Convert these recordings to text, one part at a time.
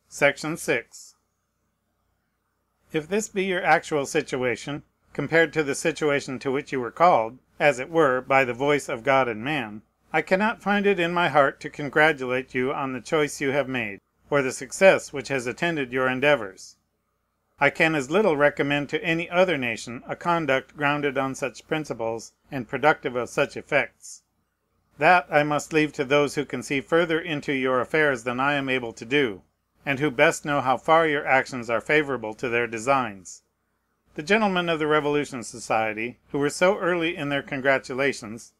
Section 6. If this be your actual situation, compared to the situation to which you were called, as it were, by the voice of God and man, I cannot find it in my heart to congratulate you on the choice you have made, or the success which has attended your endeavors. I can as little recommend to any other nation a conduct grounded on such principles and productive of such effects. That I must leave to those who can see further into your affairs than I am able to do, and who best know how far your actions are favorable to their designs. The gentlemen of the Revolution Society, who were so early in their congratulations,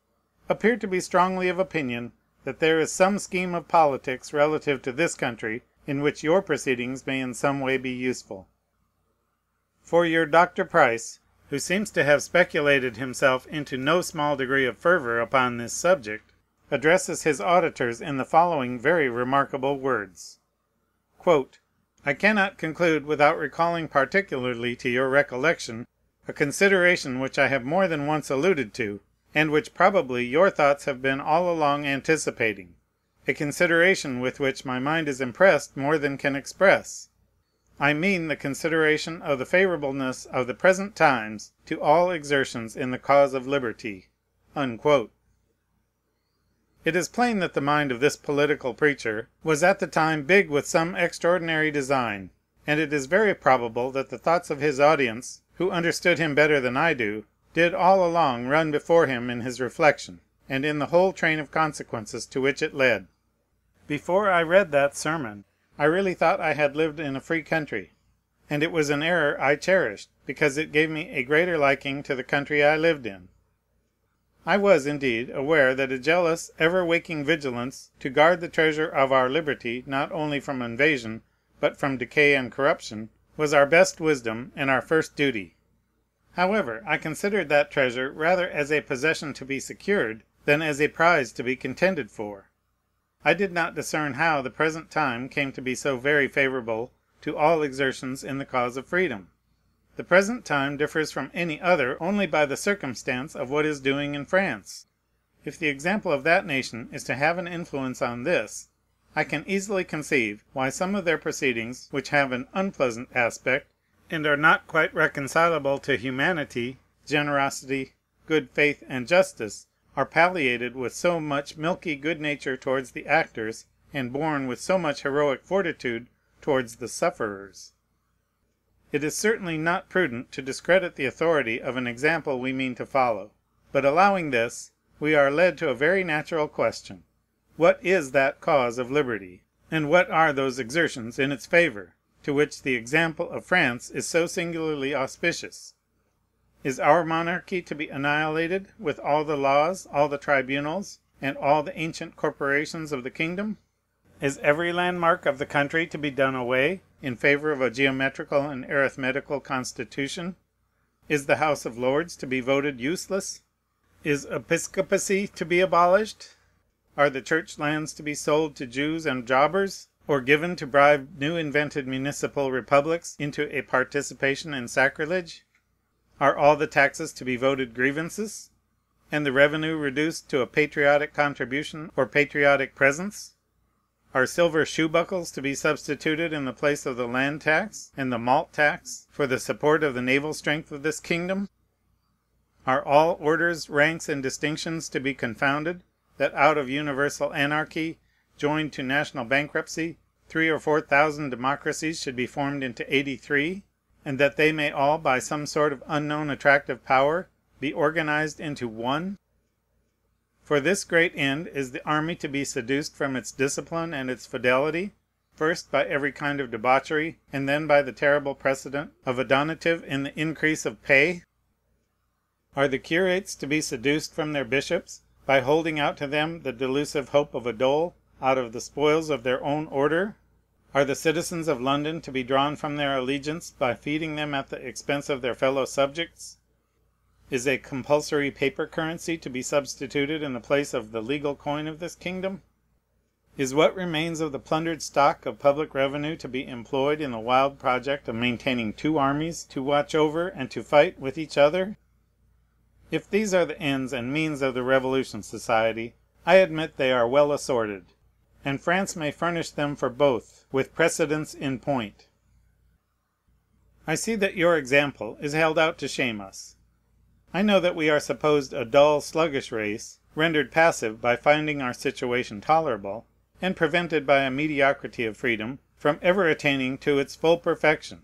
appear to be strongly of opinion that there is some scheme of politics relative to this country in which your proceedings may in some way be useful. For your Dr. Price, who seems to have speculated himself into no small degree of fervor upon this subject, addresses his auditors in the following very remarkable words: "I cannot conclude without recalling particularly to your recollection a consideration which I have more than once alluded to, and which probably your thoughts have been all along anticipating, a consideration with which my mind is impressed more than can express. I mean the consideration of the favorableness of the present times to all exertions in the cause of liberty." It is plain that the mind of this political preacher was at the time big with some extraordinary design, and it is very probable that the thoughts of his audience, who understood him better than I do, did all along run before him in his reflection, and in the whole train of consequences to which it led. Before I read that sermon, I really thought I had lived in a free country, and it was an error I cherished, because it gave me a greater liking to the country I lived in. I was, indeed, aware that a jealous, ever-waking vigilance to guard the treasure of our liberty not only from invasion, but from decay and corruption, was our best wisdom and our first duty. However, I considered that treasure rather as a possession to be secured than as a prize to be contended for. I did not discern how the present time came to be so very favorable to all exertions in the cause of freedom. The present time differs from any other only by the circumstance of what is doing in France. If the example of that nation is to have an influence on this, I can easily conceive why some of their proceedings which have an unpleasant aspect, and are not quite reconcilable to humanity, generosity, good faith, and justice, are palliated with so much milky good nature towards the actors, and borne with so much heroic fortitude towards the sufferers. It is certainly not prudent to discredit the authority of an example we mean to follow. But allowing this, we are led to a very natural question: What is that cause of liberty, and what are those exertions in its favor, to which the example of France is so singularly auspicious? Is our monarchy to be annihilated, with all the laws, all the tribunals, and all the ancient corporations of the kingdom? Is every landmark of the country to be done away in favor of a geometrical and arithmetical constitution? Is the House of Lords to be voted useless? Is episcopacy to be abolished? Are the church lands to be sold to Jews and jobbers, or given to bribe new invented municipal republics into a participation in sacrilege? Are all the taxes to be voted grievances, and the revenue reduced to a patriotic contribution or patriotic presents? Are silver shoe buckles to be substituted in the place of the land tax and the malt tax for the support of the naval strength of this kingdom? Are all orders, ranks, and distinctions to be confounded, that out of universal anarchy, joined to national bankruptcy, 3,000 or 4,000 democracies should be formed into 83, and that they may all, by some sort of unknown attractive power, be organized into one? For this great end is the army to be seduced from its discipline and its fidelity, first by every kind of debauchery, and then by the terrible precedent of a donative in the increase of pay? Are the curates to be seduced from their bishops, by holding out to them the delusive hope of a dole out of the spoils of their own order? Are the citizens of London to be drawn from their allegiance by feeding them at the expense of their fellow subjects? Is a compulsory paper currency to be substituted in the place of the legal coin of this kingdom? Is what remains of the plundered stock of public revenue to be employed in the wild project of maintaining two armies to watch over and to fight with each other? If these are the ends and means of the Revolution Society, I admit they are well assorted, and France may furnish them for both. with precedence in point. I see that your example is held out to shame us. I know that we are supposed a dull, sluggish race, rendered passive by finding our situation tolerable, and prevented by a mediocrity of freedom from ever attaining to its full perfection.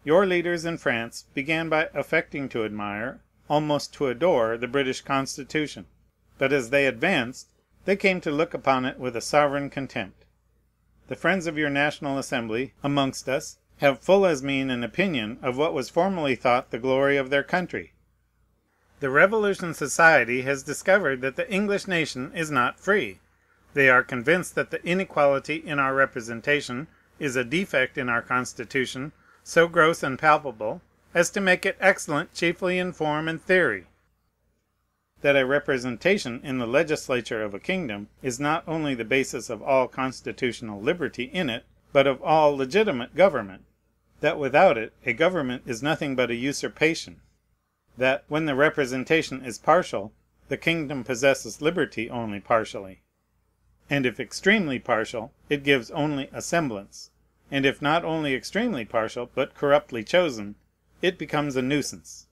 Your leaders in France began by affecting to admire, almost to adore, the British Constitution; but as they advanced, they came to look upon it with a sovereign contempt. The friends of your National Assembly amongst us have full as mean an opinion of what was formerly thought the glory of their country. The Revolution Society has discovered that the English nation is not free. They are convinced that the inequality in our representation is a defect in our Constitution so gross and palpable as to make it excellent chiefly in form and theory; that a representation in the legislature of a kingdom is not only the basis of all constitutional liberty in it, but of all legitimate government; that without it a government is nothing but a usurpation; that, when the representation is partial, the kingdom possesses liberty only partially; and if extremely partial, it gives only a semblance; and if not only extremely partial, but corruptly chosen, it becomes a nuisance.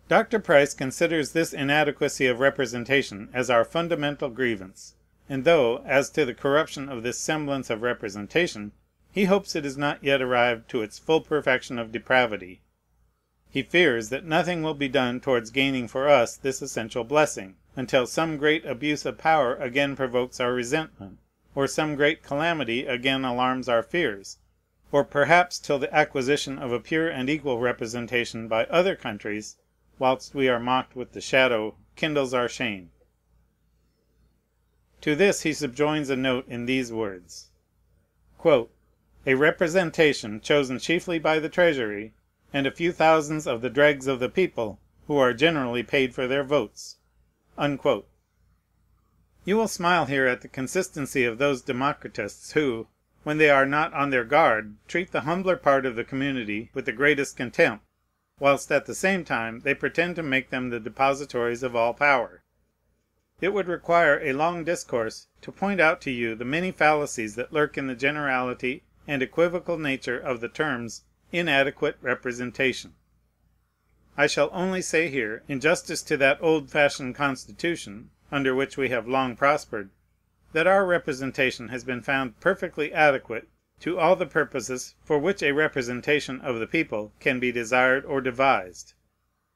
Dr. Price considers this inadequacy of representation as our fundamental grievance; and though, as to the corruption of this semblance of representation, he hopes it is not yet arrived to its full perfection of depravity, he fears that nothing will be done towards gaining for us this essential blessing, until some great abuse of power again provokes our resentment, or some great calamity again alarms our fears, or perhaps till the acquisition of a pure and equal representation by other countries, whilst we are mocked with the shadow, kindles our shame. To this he subjoins a note in these words: "A representation chosen chiefly by the Treasury, and a few thousands of the dregs of the people, who are generally paid for their votes." You will smile here at the consistency of those democratists who, when they are not on their guard, treat the humbler part of the community with the greatest contempt, whilst at the same time they pretend to make them the depositories of all power. It would require a long discourse to point out to you the many fallacies that lurk in the generality and equivocal nature of the terms inadequate representation. I shall only say here, in justice to that old-fashioned constitution, under which we have long prospered, that our representation has been found perfectly adequate to all the purposes for which a representation of the people can be desired or devised.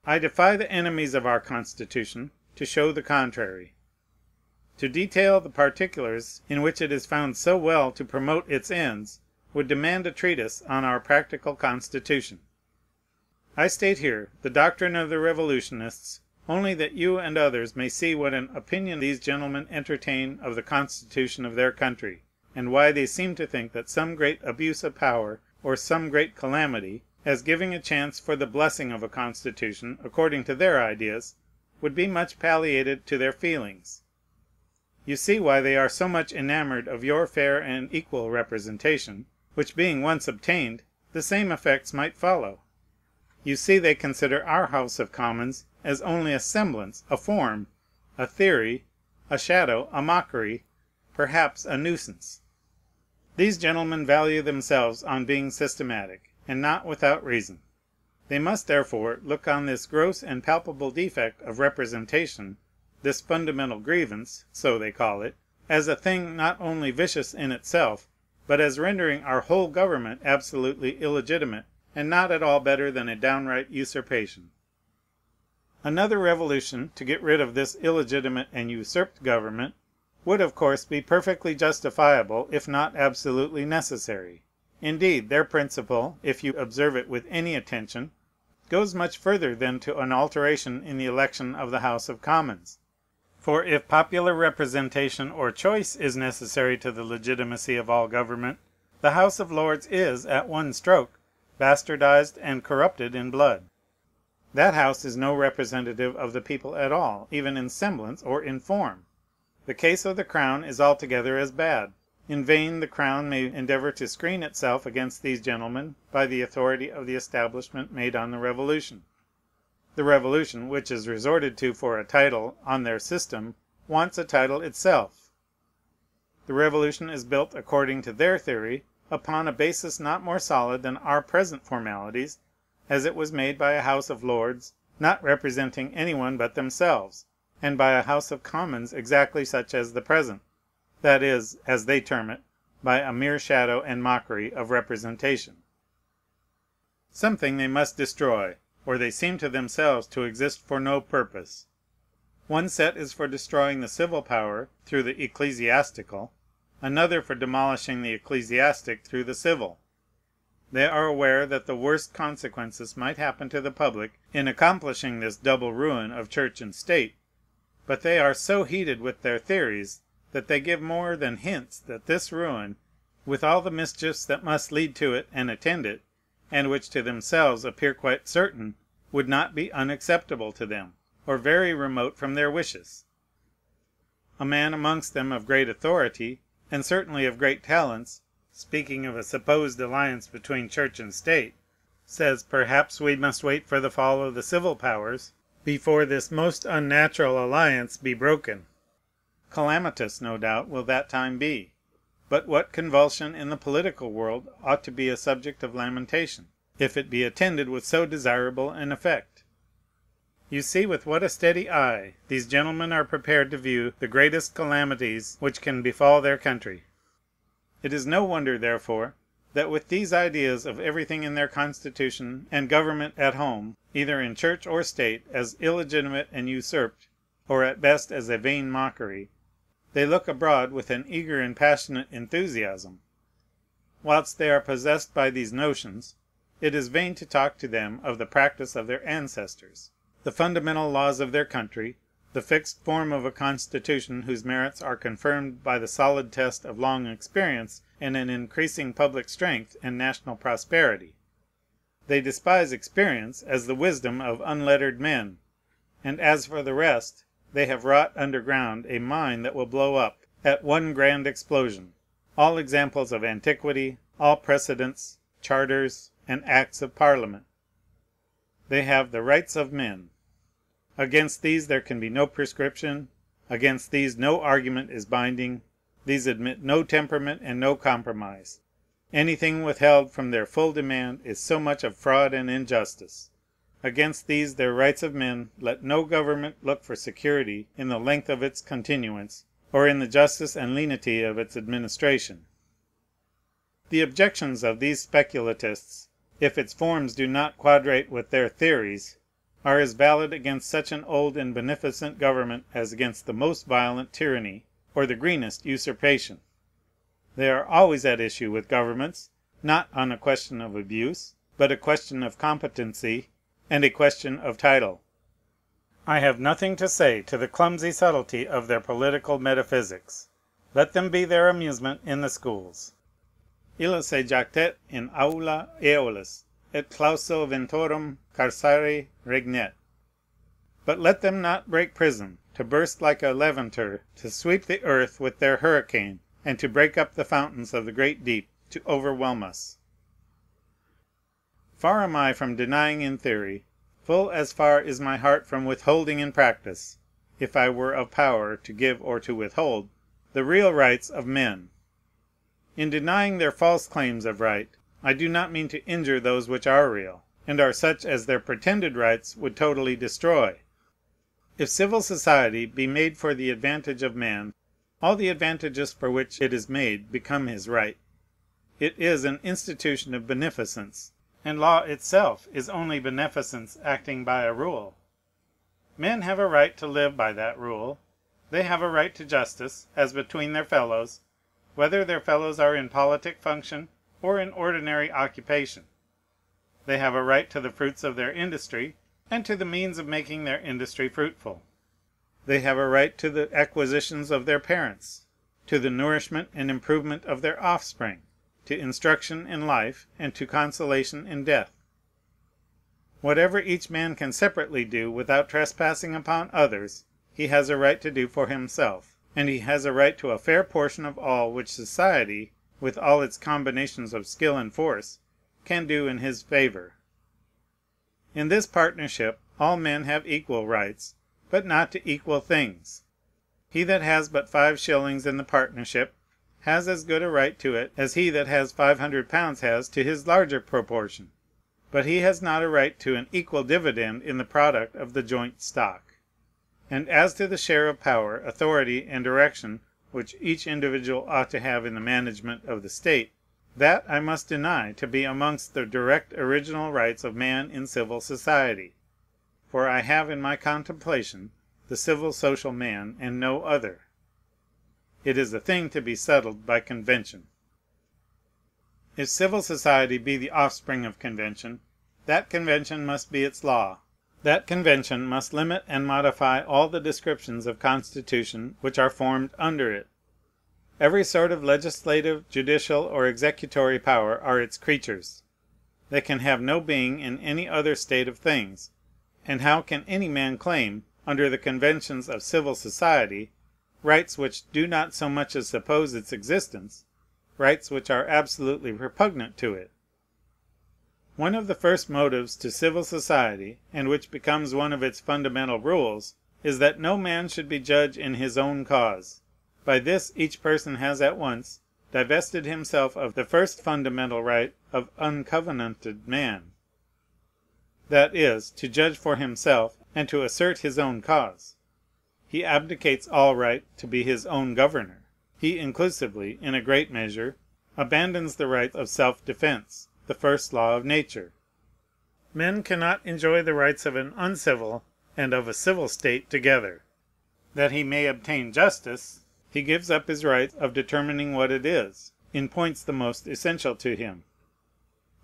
I defy the enemies of our Constitution to show the contrary. To detail the particulars in which it is found so well to promote its ends would demand a treatise on our practical Constitution. I state here the doctrine of the revolutionists only that you and others may see what an opinion these gentlemen entertain of the Constitution of their country, and why they seem to think that some great abuse of power, or some great calamity, as giving a chance for the blessing of a Constitution according to their ideas, would be much palliated to their feelings. You see why they are so much enamored of your fair and equal representation, which being once obtained, the same effects might follow. You see they consider our House of Commons as only a semblance, a form, a theory, a shadow, a mockery, perhaps a nuisance. These gentlemen value themselves on being systematic, and not without reason. They must therefore look on this gross and palpable defect of representation, this fundamental grievance, so they call it, as a thing not only vicious in itself, but as rendering our whole government absolutely illegitimate, and not at all better than a downright usurpation. Another revolution to get rid of this illegitimate and usurped government would of course be perfectly justifiable, if not absolutely necessary. Indeed, their principle, if you observe it with any attention, goes much further than to an alteration in the election of the House of Commons. For if popular representation or choice is necessary to the legitimacy of all government, the House of Lords is, at one stroke, bastardized and corrupted in blood. That house is no representative of the people at all, even in semblance or in form. The case of the crown is altogether as bad. In vain the crown may endeavor to screen itself against these gentlemen by the authority of the establishment made on the Revolution. The Revolution, which is resorted to for a title on their system, wants a title itself. The Revolution is built, according to their theory, upon a basis not more solid than our present formalities, as it was made by a House of Lords not representing any one but themselves, and by a House of Commons exactly such as the present, that is, as they term it, by a mere shadow and mockery of representation. Something they must destroy, or they seem to themselves to exist for no purpose. One set is for destroying the civil power through the ecclesiastical, another for demolishing the ecclesiastic through the civil. They are aware that the worst consequences might happen to the public in accomplishing this double ruin of church and state; but they are so heated with their theories that they give more than hints that this ruin, with all the mischiefs that must lead to it and attend it, and which to themselves appear quite certain, would not be unacceptable to them, or very remote from their wishes. A man amongst them of great authority, and certainly of great talents, speaking of a supposed alliance between church and state, says, perhaps we must wait for the fall of the civil powers before this most unnatural alliance be broken. Calamitous, no doubt, will that time be. But what convulsion in the political world ought to be a subject of lamentation, if it be attended with so desirable an effect? You see with what a steady eye these gentlemen are prepared to view the greatest calamities which can befall their country. It is no wonder, therefore, that with these ideas of everything in their constitution and government at home, either in church or state, as illegitimate and usurped, or at best as a vain mockery, they look abroad with an eager and passionate enthusiasm. Whilst they are possessed by these notions, it is vain to talk to them of the practice of their ancestors, the fundamental laws of their country, the fixed form of a constitution whose merits are confirmed by the solid test of long experience and an increasing public strength and national prosperity. They despise experience as the wisdom of unlettered men; and as for the rest, they have wrought underground a mine that will blow up, at one grand explosion, all examples of antiquity, all precedents, charters, and acts of Parliament. They have the rights of men. Against these there can be no prescription; against these no argument is binding; these admit no temperament and no compromise. Anything withheld from their full demand is so much of fraud and injustice. Against these their rights of men let no government look for security in the length of its continuance, or in the justice and lenity of its administration. The objections of these speculatists, if its forms do not quadrate with their theories, are as valid against such an old and beneficent government as against the most violent tyranny or the greenest usurpation. They are always at issue with governments, not on a question of abuse, but a question of competency and a question of title. I have nothing to say to the clumsy subtlety of their political metaphysics. Let them be their amusement in the schools. Illa se jactet in aula eolis, et clauso ventorum carcere regnet. But let them not break prison, to burst like a levanter, to sweep the earth with their hurricane, and to break up the fountains of the great deep, to overwhelm us. Far am I from denying in theory, full as far is my heart from withholding in practice, if I were of power to give or to withhold, the real rights of men. In denying their false claims of right, I do not mean to injure those which are real, and are such as their pretended rights would totally destroy. If civil society be made for the advantage of man, all the advantages for which it is made become his right. It is an institution of beneficence, and law itself is only beneficence acting by a rule. Men have a right to live by that rule. They have a right to justice, as between their fellows, whether their fellows are in politic function or in ordinary occupation. They have a right to the fruits of their industry, and to the means of making their industry fruitful. They have a right to the acquisitions of their parents, to the nourishment and improvement of their offspring, to instruction in life, and to consolation in death. Whatever each man can separately do without trespassing upon others, he has a right to do for himself, and he has a right to a fair portion of all which society, with all its combinations of skill and force, can do in his favor. In this partnership all men have equal rights, but not to equal things. He that has but 5 shillings in the partnership has as good a right to it as he that has £500 has to his larger proportion; but he has not a right to an equal dividend in the product of the joint stock. And as to the share of power, authority, and direction which each individual ought to have in the management of the state, that I must deny to be amongst the direct original rights of man in civil society; for I have in my contemplation the civil social man, and no other. It is a thing to be settled by convention. If civil society be the offspring of convention, that convention must be its law. That convention must limit and modify all the descriptions of constitution which are formed under it. Every sort of legislative, judicial, or executory power are its creatures. They can have no being in any other state of things. And how can any man claim, under the conventions of civil society, rights which do not so much as suppose its existence, rights which are absolutely repugnant to it? One of the first motives to civil society, and which becomes one of its fundamental rules, is that no man should be judge in his own cause. By this each person has at once divested himself of the first fundamental right of uncovenanted man, that is, to judge for himself and to assert his own cause. He abdicates all right to be his own governor. He inclusively, in a great measure, abandons the right of self-defense, the first law of nature. Men cannot enjoy the rights of an uncivil and of a civil state together. That he may obtain justice, he gives up his right of determining what it is, in points the most essential to him.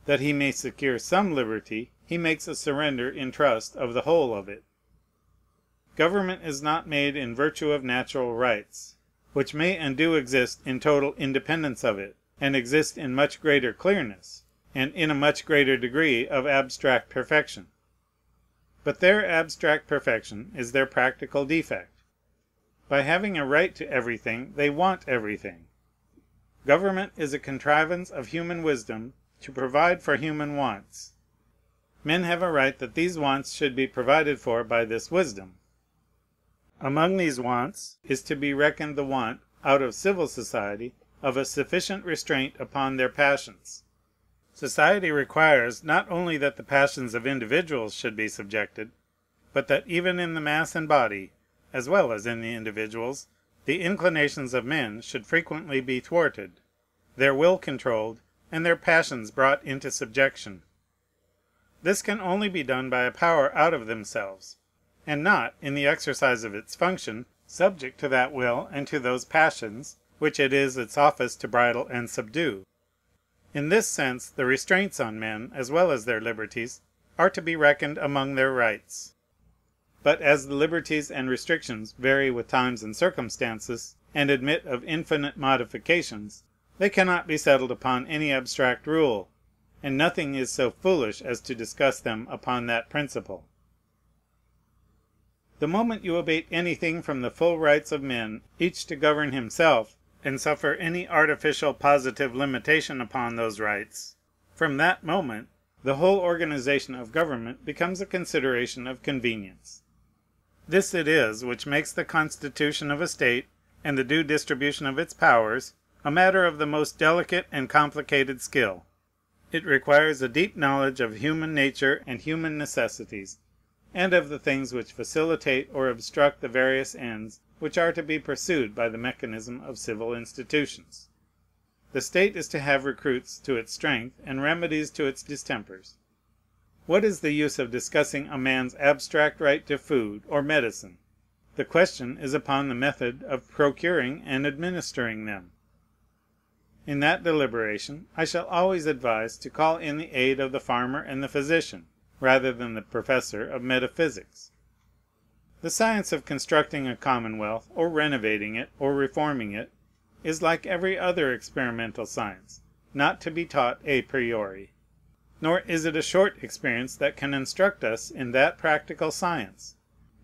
That he may secure some liberty, he makes a surrender in trust of the whole of it. Government is not made in virtue of natural rights, which may and do exist in total independence of it, and exist in much greater clearness, and in a much greater degree of abstract perfection. But their abstract perfection is their practical defect. By having a right to everything, they want everything. Government is a contrivance of human wisdom to provide for human wants. Men have a right that these wants should be provided for by this wisdom. Among these wants is to be reckoned the want, out of civil society, of a sufficient restraint upon their passions. Society requires not only that the passions of individuals should be subjected, but that even in the mass and body, as well as in the individuals, the inclinations of men should frequently be thwarted, their will controlled, and their passions brought into subjection. This can only be done by a power out of themselves, and not, in the exercise of its function, subject to that will and to those passions which it is its office to bridle and subdue. In this sense, the restraints on men, as well as their liberties, are to be reckoned among their rights. But as the liberties and restrictions vary with times and circumstances, and admit of infinite modifications, they cannot be settled upon any abstract rule, and nothing is so foolish as to discuss them upon that principle. The moment you abate anything from the full rights of men, each to govern himself, and suffer any artificial positive limitation upon those rights, from that moment the whole organization of government becomes a consideration of convenience. This it is which makes the constitution of a state, and the due distribution of its powers, a matter of the most delicate and complicated skill. It requires a deep knowledge of human nature and human necessities, and of the things which facilitate or obstruct the various ends which are to be pursued by the mechanism of civil institutions. The state is to have recruits to its strength and remedies to its distempers. What is the use of discussing a man's abstract right to food or medicine? The question is upon the method of procuring and administering them. In that deliberation I shall always advise to call in the aid of the farmer and the physician, rather than the professor of metaphysics. The science of constructing a commonwealth, or renovating it, or reforming it, is like every other experimental science, not to be taught a priori. Nor is it a short experience that can instruct us in that practical science,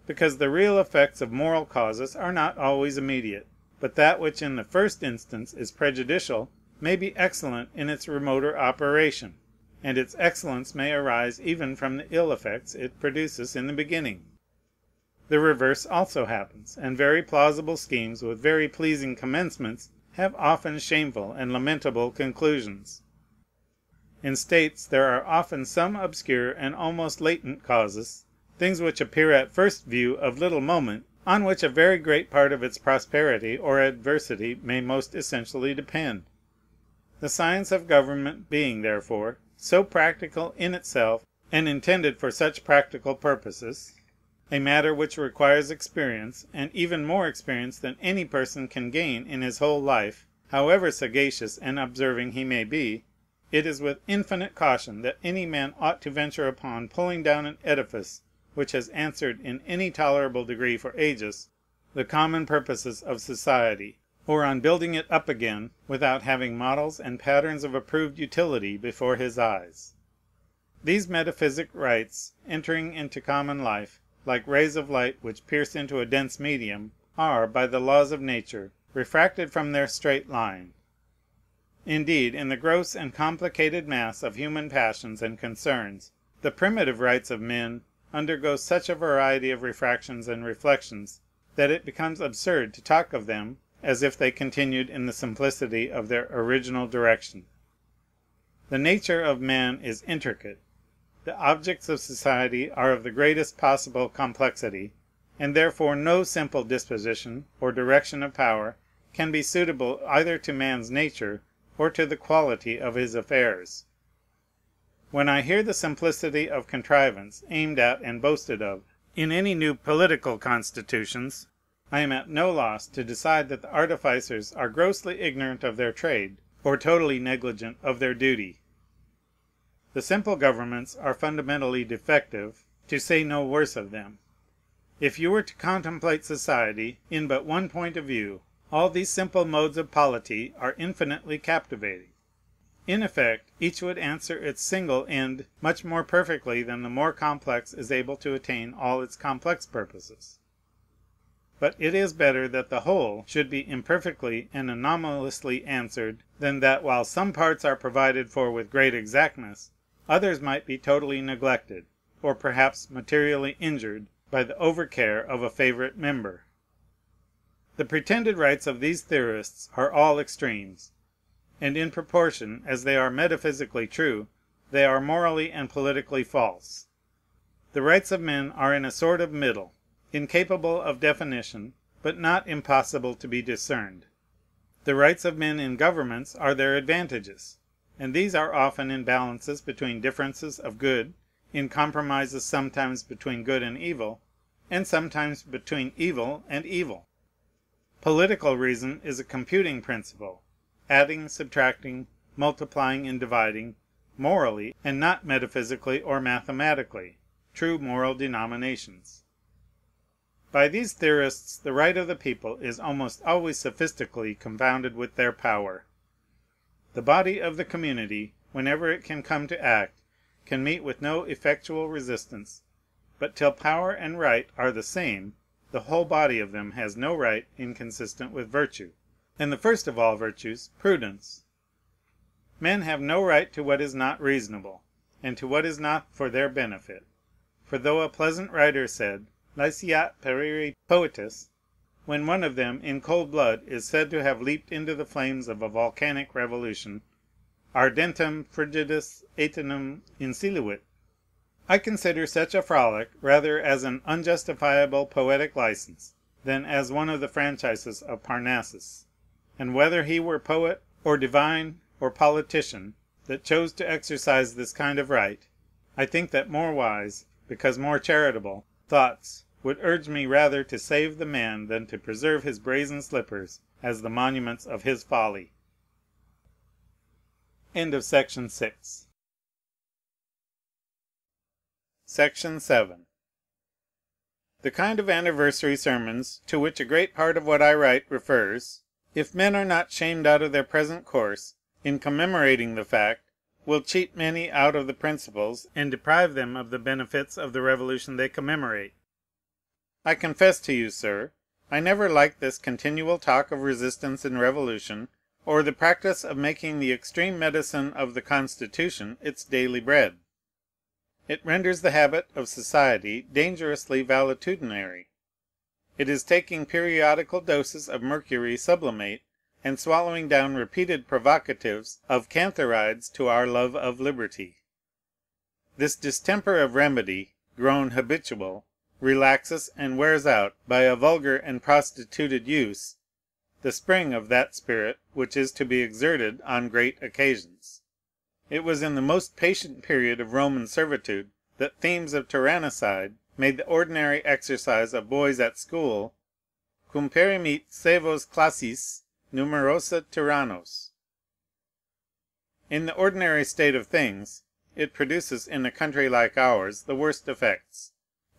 because the real effects of moral causes are not always immediate, but that which in the first instance is prejudicial may be excellent in its remoter operation, and its excellence may arise even from the ill effects it produces in the beginning. The reverse also happens, and very plausible schemes with very pleasing commencements have often shameful and lamentable conclusions. In states there are often some obscure and almost latent causes, things which appear at first view of little moment, on which a very great part of its prosperity or adversity may most essentially depend. The science of government being, therefore, so practical in itself, and intended for such practical purposes, a matter which requires experience, and even more experience than any person can gain in his whole life, however sagacious and observing he may be, it is with infinite caution that any man ought to venture upon pulling down an edifice which has answered in any tolerable degree for ages the common purposes of society, or on building it up again without having models and patterns of approved utility before his eyes. These metaphysic rights, entering into common life, like rays of light which pierce into a dense medium, are, by the laws of nature, refracted from their straight line. Indeed, in the gross and complicated mass of human passions and concerns, the primitive rights of men undergo such a variety of refractions and reflections, that it becomes absurd to talk of them as if they continued in the simplicity of their original direction. The nature of man is intricate. The objects of society are of the greatest possible complexity, and therefore no simple disposition or direction of power can be suitable either to man's nature or to the quality of his affairs. When I hear the simplicity of contrivance aimed at and boasted of in any new political constitutions, I am at no loss to decide that the artificers are grossly ignorant of their trade, or totally negligent of their duty. The simple governments are fundamentally defective, to say no worse of them. If you were to contemplate society in but one point of view, all these simple modes of polity are infinitely captivating. In effect, each would answer its single end much more perfectly than the more complex is able to attain all its complex purposes. But it is better that the whole should be imperfectly and anomalously answered, than that, while some parts are provided for with great exactness, others might be totally neglected, or perhaps materially injured, by the overcare of a favorite member. The pretended rights of these theorists are all extremes; and in proportion as they are metaphysically true, they are morally and politically false. The rights of men are in a sort of middle, incapable of definition, but not impossible to be discerned. The rights of men in governments are their advantages, and these are often in balances between differences of good, in compromises sometimes between good and evil, and sometimes between evil and evil. Political reason is a computing principle, adding, subtracting, multiplying, and dividing, morally, and not metaphysically or mathematically, true moral denominations. By these theorists the right of the people is almost always sophistically confounded with their power. The body of the community, whenever it can come to act, can meet with no effectual resistance; but till power and right are the same, the whole body of them has no right inconsistent with virtue, and the first of all virtues, prudence. Men have no right to what is not reasonable, and to what is not for their benefit. For though a pleasant writer said, "Laesiat perire poetus," when one of them in cold blood is said to have leaped into the flames of a volcanic revolution, "ardentem frigidus aeternum insiluit," I consider such a frolic rather as an unjustifiable poetic license than as one of the franchises of Parnassus; and whether he were poet, or divine, or politician, that chose to exercise this kind of right, I think that more wise, because more charitable, thoughts would urge me rather to save the man than to preserve his brazen slippers as the monuments of his folly. Section 7. The kind of anniversary sermons to which a great part of what I write refers, if men are not shamed out of their present course, in commemorating the fact, will cheat many out of the principles, and deprive them of the benefits of the revolution they commemorate. I confess to you, sir, I never liked this continual talk of resistance and revolution, or the practice of making the extreme medicine of the Constitution its daily bread. It renders the habit of society dangerously valetudinary. It is taking periodical doses of mercury sublimate, and swallowing down repeated provocatives of cantharides to our love of liberty. This distemper of remedy, grown habitual, relaxes and wears out, by a vulgar and prostituted use, the spring of that spirit which is to be exerted on great occasions. It was in the most patient period of Roman servitude that themes of tyrannicide made the ordinary exercise of boys at school, cum perimit sevos classis numerosa tyrannos. In the ordinary state of things, it produces in a country like ours the worst effects,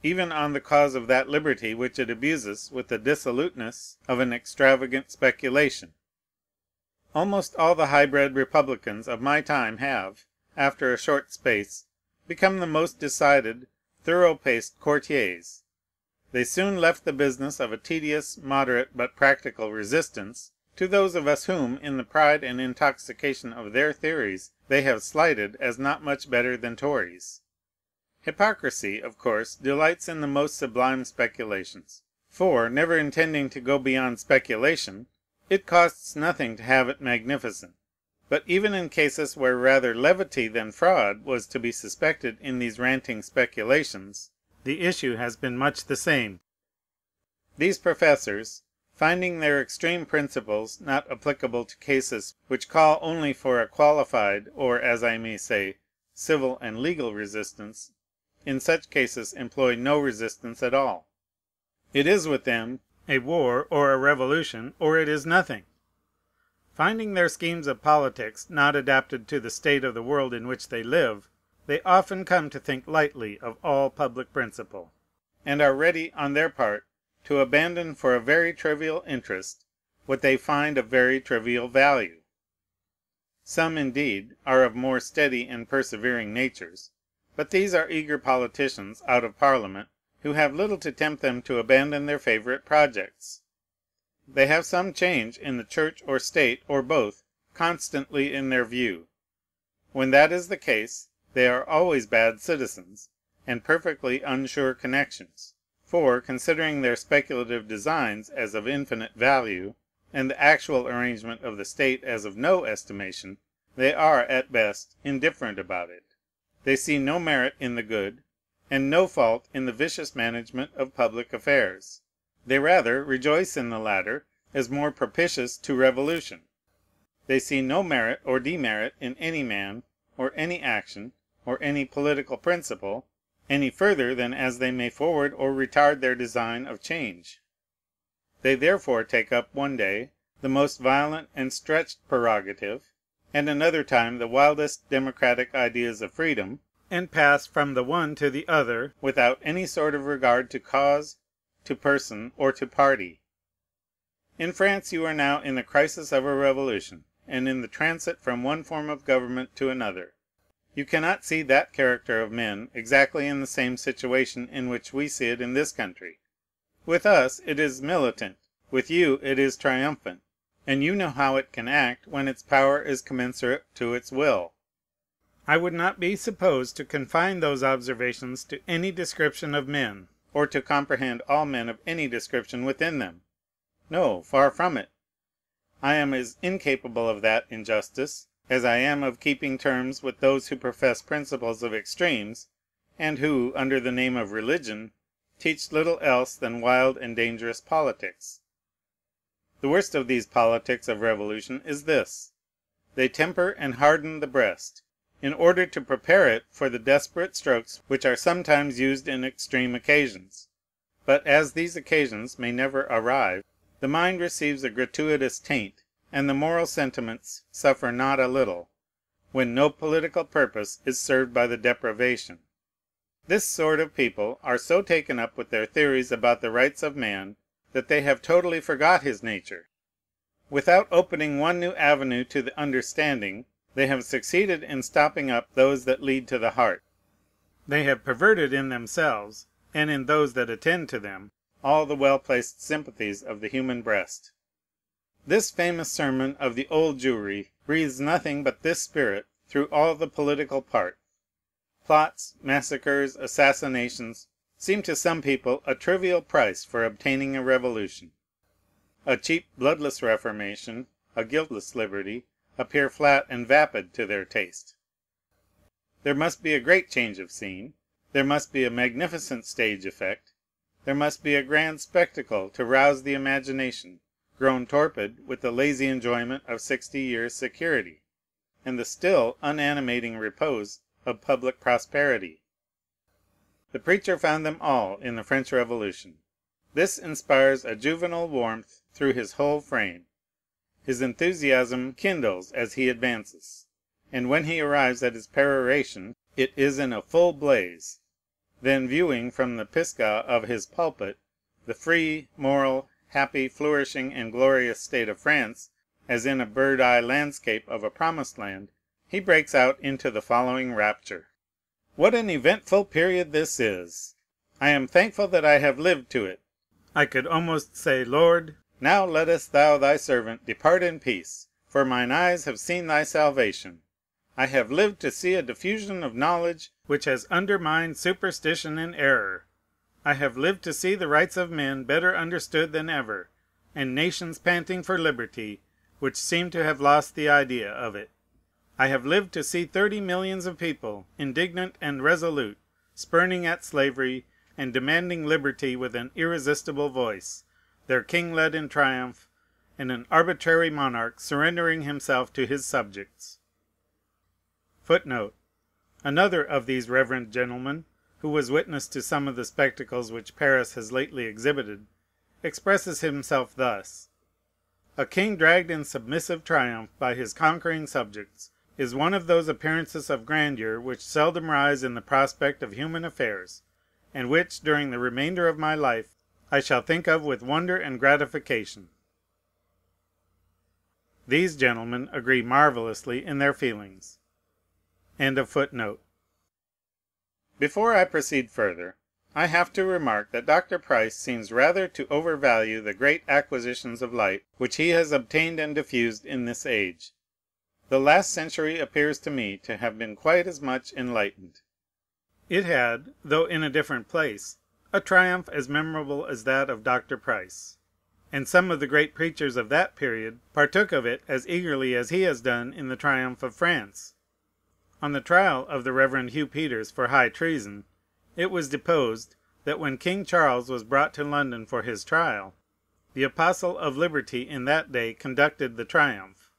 even on the cause of that liberty which it abuses with the dissoluteness of an extravagant speculation. Almost all the high-bred republicans of my time have, after a short space, become the most decided, thorough-paced courtiers. They soon left the business of a tedious, moderate, but practical resistance to those of us whom, in the pride and intoxication of their theories, they have slighted as not much better than Tories. Hypocrisy, of course, delights in the most sublime speculations; for, never intending to go beyond speculation, it costs nothing to have it magnificent. But even in cases where rather levity than fraud was to be suspected in these ranting speculations, the issue has been much the same. These professors, finding their extreme principles not applicable to cases which call only for a qualified, or, as I may say, civil and legal resistance, in such cases employ no resistance at all. It is with them a war or a revolution, or it is nothing. Finding their schemes of politics not adapted to the state of the world in which they live, they often come to think lightly of all public principle, and are ready, on their part, to abandon for a very trivial interest what they find of very trivial value. Some, indeed, are of more steady and persevering natures; but these are eager politicians out of Parliament, who have little to tempt them to abandon their favorite projects. They have some change in the church or state, or both, constantly in their view. When that is the case, they are always bad citizens, and perfectly unsure connections; for, considering their speculative designs as of infinite value, and the actual arrangement of the state as of no estimation, they are, at best, indifferent about it. They see no merit in the good, and no fault in the vicious management of public affairs. They rather rejoice in the latter, as more propitious to revolution. They see no merit or demerit in any man, or any action, or any political principle, any further than as they may forward or retard their design of change. They therefore take up one day the most violent and stretched prerogative, and another time the wildest democratic ideas of freedom, and pass from the one to the other without any sort of regard to cause, to person, or to party. In France you are now in the crisis of a revolution, and in the transit from one form of government to another. You cannot see that character of men exactly in the same situation in which we see it in this country. With us it is militant, with you it is triumphant, and you know how it can act when its power is commensurate to its will. I would not be supposed to confine those observations to any description of men, or to comprehend all men of any description within them. No, far from it. I am as incapable of that injustice as I am of keeping terms with those who profess principles of extremes, and who, under the name of religion, teach little else than wild and dangerous politics. The worst of these politics of revolution is this: they temper and harden the breast, in order to prepare it for the desperate strokes which are sometimes used in extreme occasions. But as these occasions may never arrive, the mind receives a gratuitous taint, and the moral sentiments suffer not a little, when no political purpose is served by the deprivation. This sort of people are so taken up with their theories about the rights of man, that they have totally forgot his nature. Without opening one new avenue to the understanding, they have succeeded in stopping up those that lead to the heart. They have perverted in themselves, and in those that attend to them, all the well-placed sympathies of the human breast. This famous sermon of the Old Jewry breathes nothing but this spirit through all the political part. Plots, massacres, assassinations, seem to some people a trivial price for obtaining a revolution. A cheap, bloodless reformation, a guiltless liberty, appear flat and vapid to their taste. There must be a great change of scene. There must be a magnificent stage effect. There must be a grand spectacle to rouse the imagination, grown torpid with the lazy enjoyment of 60 years' security, and the still unanimating repose of public prosperity. The preacher found them all in the French Revolution. This inspires a juvenile warmth through his whole frame. His enthusiasm kindles as he advances, and when he arrives at his peroration, it is in a full blaze. Then, viewing from the pisgah of his pulpit the free, moral, happy, flourishing, and glorious state of France, as in a bird-eye landscape of a promised land, he breaks out into the following rapture: "What an eventful period this is! I am thankful that I have lived to it. I could almost say, Lord, now lettest thou thy servant depart in peace, for mine eyes have seen thy salvation. I have lived to see a diffusion of knowledge which has undermined superstition and error. I have lived to see the rights of men better understood than ever, and nations panting for liberty, which seem to have lost the idea of it. I have lived to see 30 millions of people, indignant and resolute, spurning at slavery, and demanding liberty with an irresistible voice, their king led in triumph, and an arbitrary monarch surrendering himself to his subjects." Footnote: Another of these reverend gentlemen, who was witness to some of the spectacles which Paris has lately exhibited, expresses himself thus: "A king dragged in submissive triumph by his conquering subjects is one of those appearances of grandeur which seldom rise in the prospect of human affairs, and which, during the remainder of my life, I shall think of with wonder and gratification." These gentlemen agree marvellously in their feelings. End of footnote. Before I proceed further, I have to remark that Dr. Price seems rather to overvalue the great acquisitions of light which he has obtained and diffused in this age. The last century appears to me to have been quite as much enlightened. It had, though in a different place, a triumph as memorable as that of Dr. Price; and some of the great preachers of that period partook of it as eagerly as he has done in the triumph of France. On the trial of the Reverend Hugh Peters for high treason, it was deposed, that when King Charles was brought to London for his trial, the apostle of liberty in that day conducted the triumph.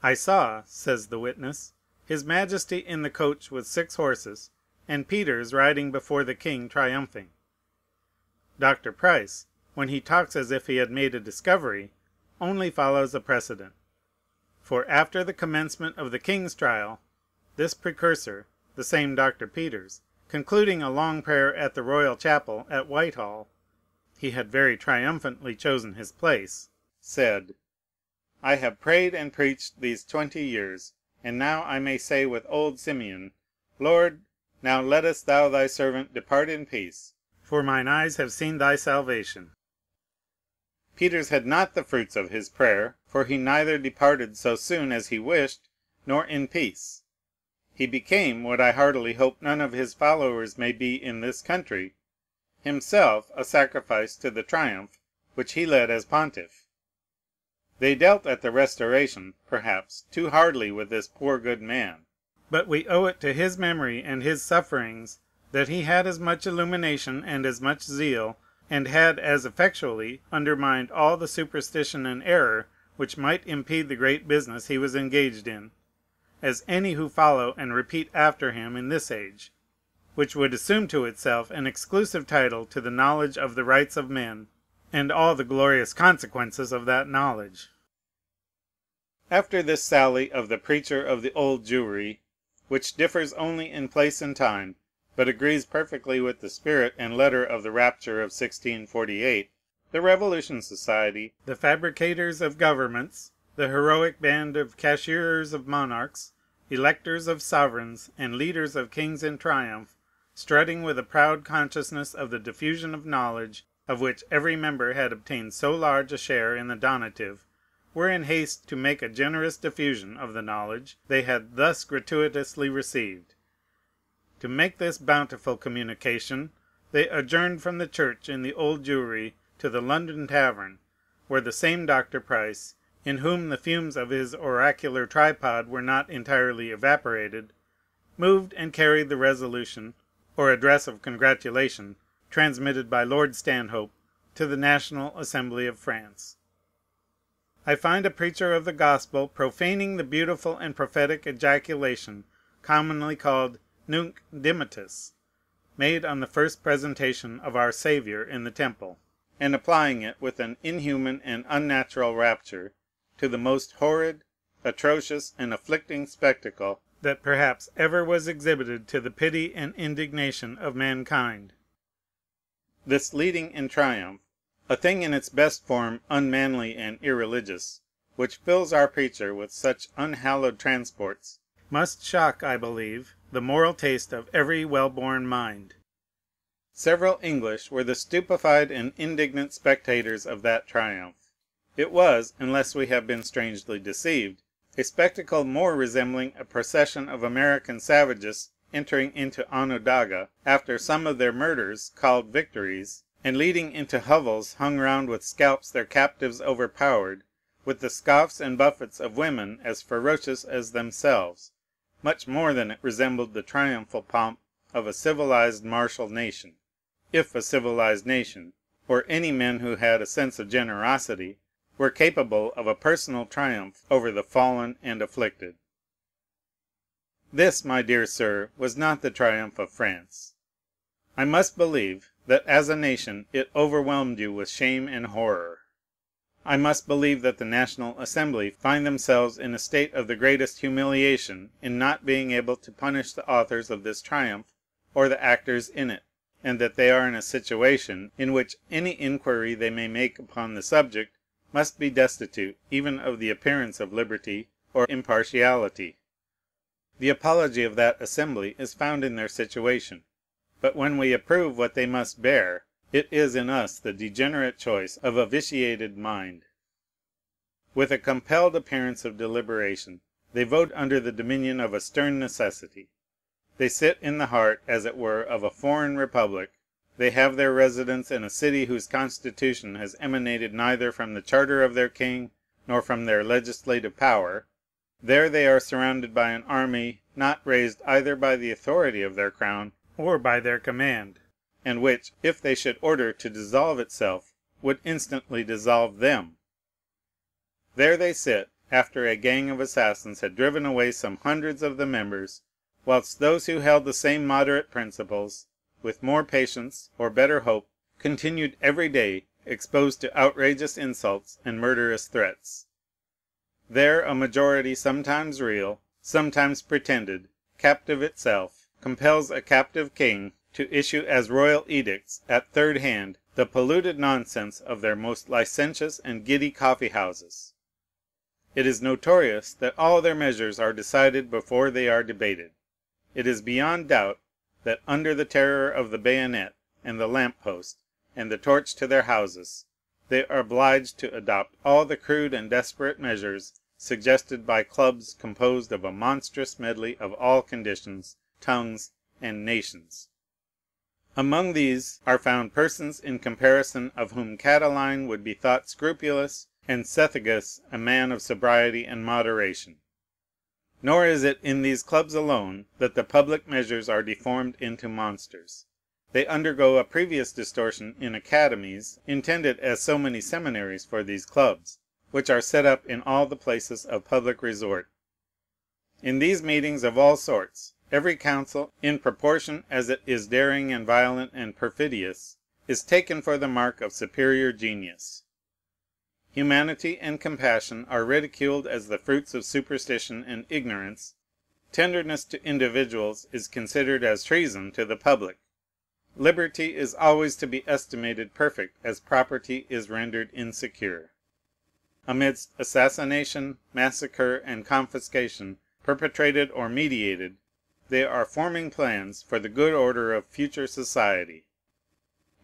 "I saw," says the witness, "his majesty in the coach with 6 horses, and Peters riding before the king triumphing." Dr. Price, when he talks as if he had made a discovery, only follows a precedent. For after the commencement of the king's trial, this precursor, the same Dr. Peters, concluding a long prayer at the royal chapel at Whitehall, he had very triumphantly chosen his place, said, "I have prayed and preached these 20 years, and now I may say with old Simeon, Lord, now lettest thou thy servant depart in peace, for mine eyes have seen thy salvation." Peters had not the fruits of his prayer, for he neither departed so soon as he wished, nor in peace. He became, what I heartily hope none of his followers may be in this country, himself a sacrifice to the triumph which he led as pontiff. They dealt at the Restoration, perhaps, too hardly with this poor good man; but we owe it to his memory and his sufferings that he had as much illumination and as much zeal, and had as effectually undermined all the superstition and error which might impede the great business he was engaged in, as any who follow and repeat after him in this age, which would assume to itself an exclusive title to the knowledge of the rights of men, and all the glorious consequences of that knowledge. After this sally of the preacher of the Old Jewry, which differs only in place and time, but agrees perfectly with the spirit and letter of the rapture of 1648, the Revolution Society, the fabricators of governments, the heroic band of cashierers of monarchs, electors of sovereigns, and leaders of kings in triumph, strutting with a proud consciousness of the diffusion of knowledge of which every member had obtained so large a share in the donative, were in haste to make a generous diffusion of the knowledge they had thus gratuitously received. To make this bountiful communication, they adjourned from the church in the Old Jewry to the London Tavern, where the same Dr. Price, in whom the fumes of his oracular tripod were not entirely evaporated, moved and carried the resolution, or address of congratulation, transmitted by Lord Stanhope to the National Assembly of France. I find a preacher of the gospel profaning the beautiful and prophetic ejaculation commonly called Nunc Dimittis, made on the first presentation of our Saviour in the temple, and applying it with an inhuman and unnatural rapture to the most horrid, atrocious, and afflicting spectacle that perhaps ever was exhibited to the pity and indignation of mankind. This leading in triumph, a thing in its best form unmanly and irreligious, which fills our preacher with such unhallowed transports, must shock, I believe, the moral taste of every well-born mind. Several English were the stupefied and indignant spectators of that triumph. It was, unless we have been strangely deceived, a spectacle more resembling a procession of American savages entering into Onondaga, after some of their murders called victories, and leading into hovels hung round with scalps their captives overpowered, with the scoffs and buffets of women as ferocious as themselves, much more than it resembled the triumphal pomp of a civilized martial nation, if a civilized nation, or any men who had a sense of generosity, were capable of a personal triumph over the fallen and afflicted. This, my dear sir, was not the triumph of France. I must believe that as a nation it overwhelmed you with shame and horror. I must believe that the National Assembly find themselves in a state of the greatest humiliation in not being able to punish the authors of this triumph or the actors in it, and that they are in a situation in which any inquiry they may make upon the subject must be destitute even of the appearance of liberty or impartiality. The apology of that assembly is found in their situation. But when we approve what they must bear, it is in us the degenerate choice of a vitiated mind. With a compelled appearance of deliberation, they vote under the dominion of a stern necessity. They sit in the heart, as it were, of a foreign republic. They have their residence in a city whose constitution has emanated neither from the charter of their king nor from their legislative power. There they are surrounded by an army not raised either by the authority of their crown or by their command, and which, if they should order to dissolve itself, would instantly dissolve them. There they sit, after a gang of assassins had driven away some hundreds of the members, whilst those who held the same moderate principles, with more patience or better hope, continued every day exposed to outrageous insults and murderous threats. There a majority, sometimes real, sometimes pretended, captive itself, compels a captive king to issue as royal edicts, at third hand, the polluted nonsense of their most licentious and giddy coffee houses. It is notorious that all their measures are decided before they are debated. It is beyond doubt that, under the terror of the bayonet and the lamp post and the torch to their houses, they are obliged to adopt all the crude and desperate measures suggested by clubs composed of a monstrous medley of all conditions, tongues, and nations. Among these are found persons in comparison of whom Catiline would be thought scrupulous, and Cethegus a man of sobriety and moderation. Nor is it in these clubs alone that the public measures are deformed into monsters. They undergo a previous distortion in academies, intended as so many seminaries for these clubs, which are set up in all the places of public resort. In these meetings of all sorts, every counsel, in proportion as it is daring and violent and perfidious, is taken for the mark of superior genius. Humanity and compassion are ridiculed as the fruits of superstition and ignorance. Tenderness to individuals is considered as treason to the public. Liberty is always to be estimated perfect as property is rendered insecure. Amidst assassination, massacre, and confiscation, perpetrated or meditated, they are forming plans for the good order of future society.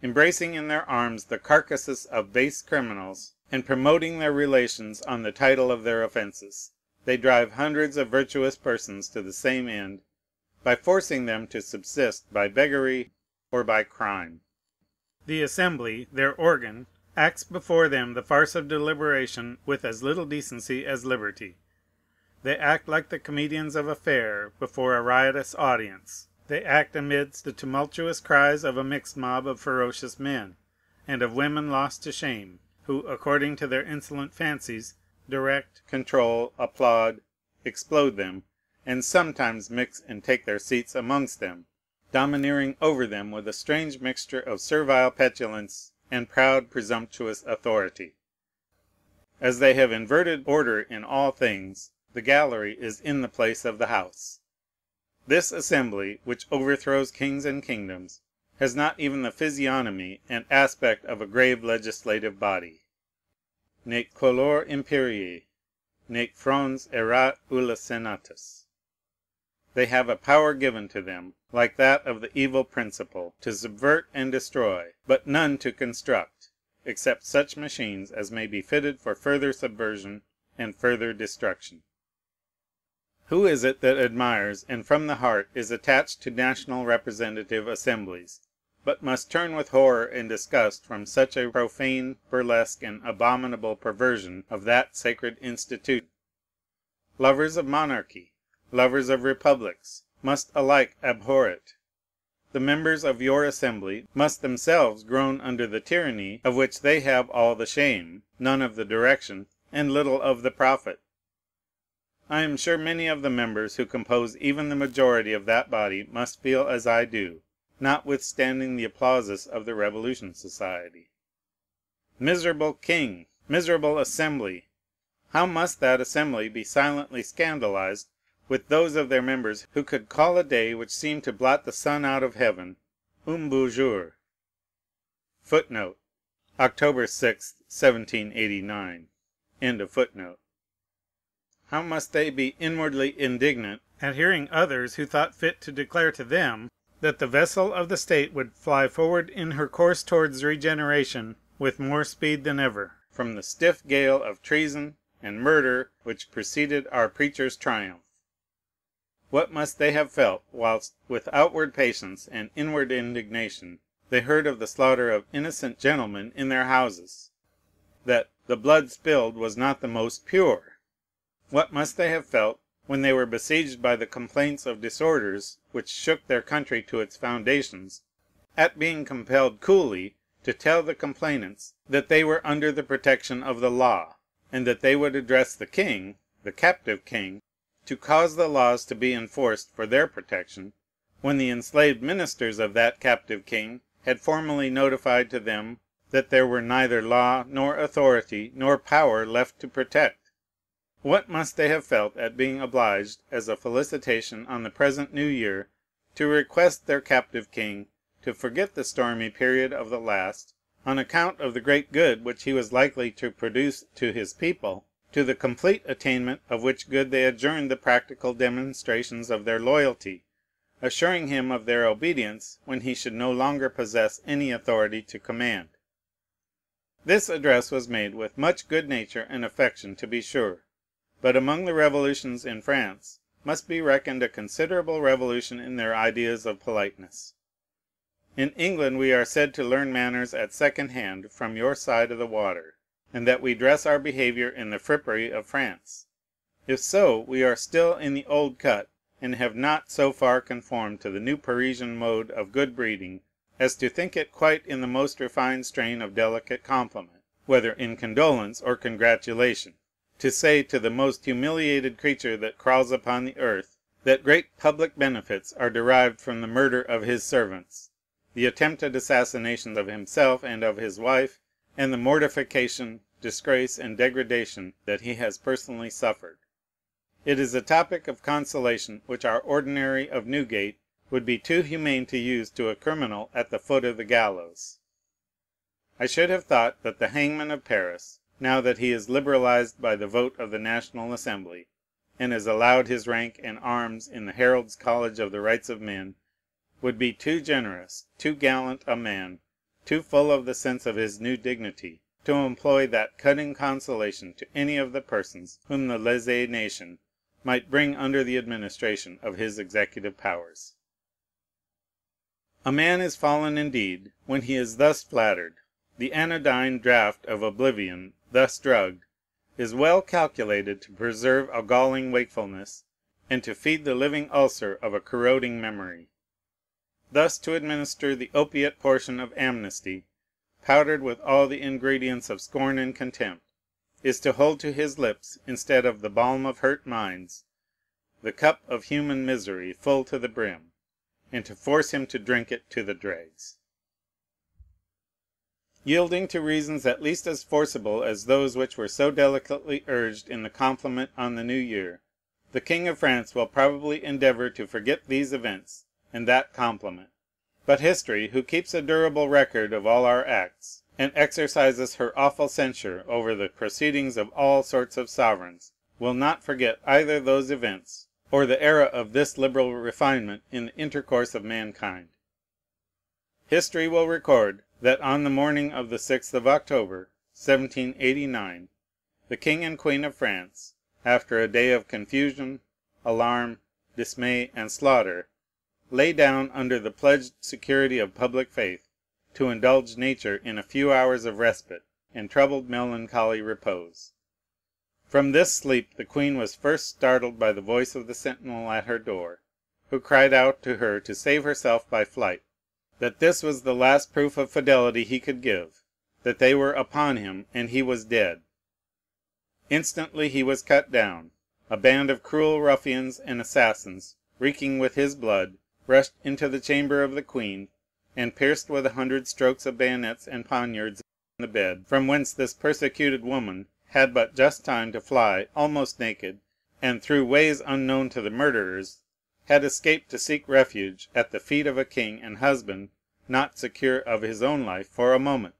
Embracing in their arms the carcasses of base criminals, and promoting their relations on the title of their offenses, they drive hundreds of virtuous persons to the same end, by forcing them to subsist by beggary or by crime. The Assembly, their organ, acts before them the farce of deliberation with as little decency as liberty. They act like the comedians of a fair before a riotous audience. They act amidst the tumultuous cries of a mixed mob of ferocious men, and of women lost to shame, who, according to their insolent fancies, direct, control, applaud, explode them, and sometimes mix and take their seats amongst them, domineering over them with a strange mixture of servile petulance and proud presumptuous authority. As they have inverted order in all things, the gallery is in the place of the house. This assembly, which overthrows kings and kingdoms, has not even the physiognomy and aspect of a grave legislative body. Nec color imperii, nec frons erat ulla senatus. They have a power given to them, like that of the evil principle, to subvert and destroy, but none to construct, except such machines as may be fitted for further subversion and further destruction. Who is it that admires and from the heart is attached to national representative assemblies, but must turn with horror and disgust from such a profane, burlesque, and abominable perversion of that sacred institution? Lovers of monarchy, lovers of republics, must alike abhor it. The members of your assembly must themselves groan under the tyranny of which they have all the shame, none of the direction, and little of the profit. I am sure many of the members who compose even the majority of that body must feel as I do, notwithstanding the applauses of the Revolution Society. Miserable king! Miserable assembly! How must that assembly be silently scandalized with those of their members who could call a day which seemed to blot the sun out of heaven un beau jour. Footnote: October 6th, 1789. End of footnote. How must they be inwardly indignant at hearing others who thought fit to declare to them that the vessel of the state would fly forward in her course towards regeneration with more speed than ever, from the stiff gale of treason and murder which preceded our preacher's triumph? What must they have felt, whilst, with outward patience and inward indignation, they heard of the slaughter of innocent gentlemen in their houses, that "the blood spilled was not the most pure"? What must they have felt, when they were besieged by the complaints of disorders which shook their country to its foundations, at being compelled coolly to tell the complainants that they were under the protection of the law, and that they would address the king, the captive king, to cause the laws to be enforced for their protection, when the enslaved ministers of that captive king had formally notified to them that there were neither law, nor authority, nor power left to protect? What must they have felt at being obliged, as a felicitation on the present new year, to request their captive king to forget the stormy period of the last, on account of the great good which he was likely to produce to his people, to the complete attainment of which good they adjourned the practical demonstrations of their loyalty, assuring him of their obedience when he should no longer possess any authority to command? This address was made with much good nature and affection, to be sure; but among the revolutions in France must be reckoned a considerable revolution in their ideas of politeness. In England we are said to learn manners at second hand from your side of the water, and that we dress our behavior in the frippery of France. If so, we are still in the old cut, and have not so far conformed to the new Parisian mode of good breeding as to think it quite in the most refined strain of delicate compliment, whether in condolence or congratulation, to say to the most humiliated creature that crawls upon the earth, that great public benefits are derived from the murder of his servants, the attempted assassination of himself and of his wife, and the mortification, disgrace, and degradation that he has personally suffered. It is a topic of consolation which our ordinary of Newgate would be too humane to use to a criminal at the foot of the gallows. I should have thought that the hangman of Paris, now that he is liberalized by the vote of the National Assembly, and is allowed his rank and arms in the Herald's College of the Rights of Men, would be too generous, too gallant a man, too full of the sense of his new dignity, to employ that cutting consolation to any of the persons whom the lésé nation might bring under the administration of his executive powers. A man is fallen indeed when he is thus flattered, The anodyne draught of oblivion, thus drugged, is well calculated to preserve a galling wakefulness, and to feed the living ulcer of a corroding memory. Thus to administer the opiate portion of amnesty, powdered with all the ingredients of scorn and contempt, is to hold to his lips, instead of the balm of hurt minds, the cup of human misery full to the brim, and to force him to drink it to the dregs. Yielding to reasons at least as forcible as those which were so delicately urged in the compliment on the New Year, the King of France will probably endeavor to forget these events and that compliment. But history, who keeps a durable record of all our acts, and exercises her awful censure over the proceedings of all sorts of sovereigns, will not forget either those events or the era of this liberal refinement in the intercourse of mankind. History will record that on the morning of the 6th of October, 1789, the King and Queen of France, after a day of confusion, alarm, dismay, and slaughter, lay down under the pledged security of public faith to indulge nature in a few hours of respite and troubled melancholy repose. From this sleep the queen was first startled by the voice of the sentinel at her door, who cried out to her to save herself by flight, that this was the last proof of fidelity he could give, that they were upon him, and he was dead. Instantly he was cut down. A band of cruel ruffians and assassins, reeking with his blood, rushed into the chamber of the queen, and pierced with 100 strokes of bayonets and poniards the bed, from whence this persecuted woman had but just time to fly almost naked, and through ways unknown to the murderers had escaped to seek refuge at the feet of a king and husband not secure of his own life for a moment.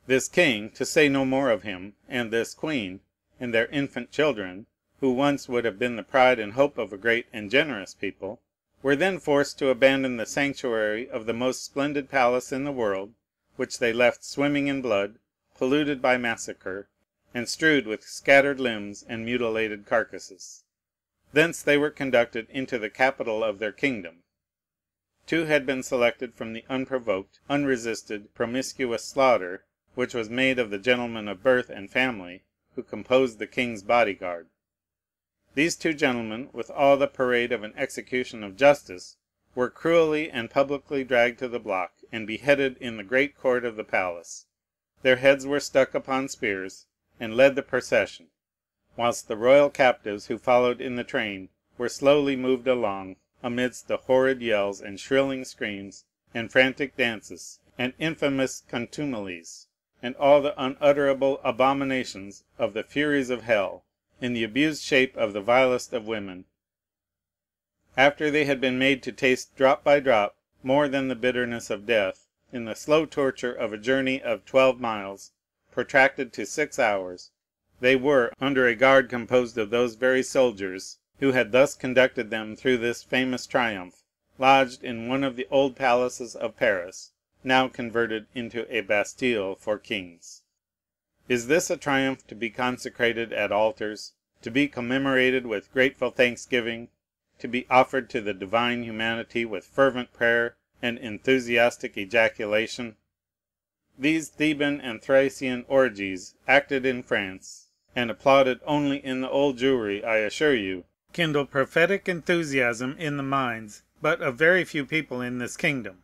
This king, to say no more of him, and this queen, and their infant children, who once would have been the pride and hope of a great and generous people, were then forced to abandon the sanctuary of the most splendid palace in the world, which they left swimming in blood, polluted by massacre, and strewed with scattered limbs and mutilated carcasses. Thence they were conducted into the capital of their kingdom. 2 had been selected from the unprovoked, unresisted, promiscuous slaughter which was made of the gentlemen of birth and family who composed the king's bodyguard. These 2 gentlemen, with all the parade of an execution of justice, were cruelly and publicly dragged to the block and beheaded in the great court of the palace. Their heads were stuck upon spears, and led the procession, whilst the royal captives who followed in the train were slowly moved along amidst the horrid yells and shrilling screams and frantic dances and infamous contumelies, and all the unutterable abominations of the furies of hell, in the abused shape of the vilest of women, after they had been made to taste drop by drop more than the bitterness of death, in the slow torture of a journey of 12 miles, protracted to 6 hours, they were, under a guard composed of those very soldiers who had thus conducted them through this famous triumph, lodged in one of the old palaces of Paris, now converted into a Bastille for kings. Is this a triumph to be consecrated at altars, to be commemorated with grateful thanksgiving, to be offered to the divine humanity with fervent prayer and enthusiastic ejaculation? These Theban and Thracian orgies, acted in France, and applauded only in the old Jewry, I assure you, kindle prophetic enthusiasm in the minds but of very few people in this kingdom.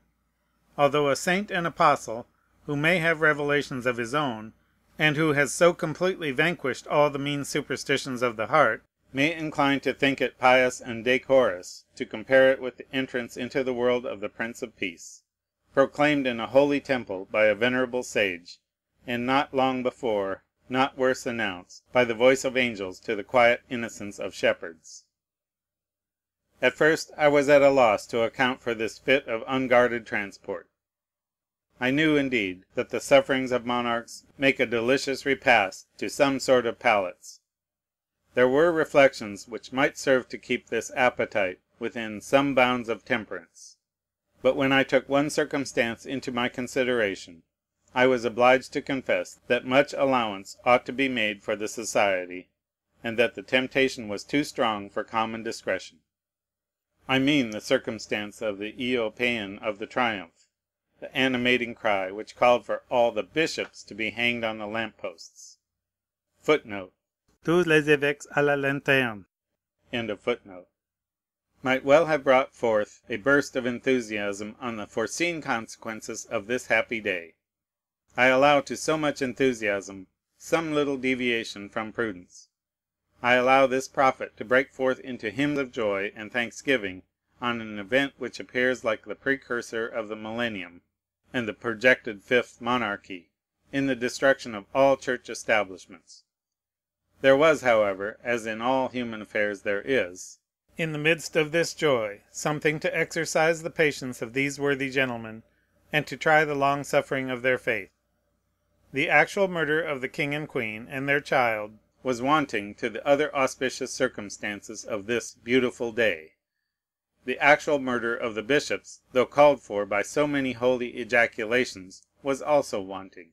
Although a saint and apostle, who may have revelations of his own, and who has so completely vanquished all the mean superstitions of the heart, may incline to think it pious and decorous to compare it with the entrance into the world of the Prince of Peace, proclaimed in a holy temple by a venerable sage, and not long before not worse announced by the voice of angels to the quiet innocence of shepherds. At first I was at a loss to account for this fit of unguarded transport. I knew, indeed, that the sufferings of monarchs make a delicious repast to some sort of palates. There were reflections which might serve to keep this appetite within some bounds of temperance. But when I took one circumstance into my consideration, I was obliged to confess that much allowance ought to be made for the society, and that the temptation was too strong for common discretion. I mean the circumstance of the Eopaean of the triumph, the animating cry which called for all the bishops to be hanged on the lamp-posts. Footnote: tous les évêques à la lanterne. End of footnote. Might well have brought forth a burst of enthusiasm on the foreseen consequences of this happy day. I allow to so much enthusiasm some little deviation from prudence. I allow this prophet to break forth into hymns of joy and thanksgiving on an event which appears like the precursor of the millennium and the projected fifth monarchy in the destruction of all church establishments. There was, however, as in all human affairs there is, in the midst of this joy, something to exercise the patience of these worthy gentlemen, and to try the long suffering of their faith. The actual murder of the king and queen and their child was wanting to the other auspicious circumstances of this beautiful day. The actual murder of the bishops, though called for by so many holy ejaculations, was also wanting.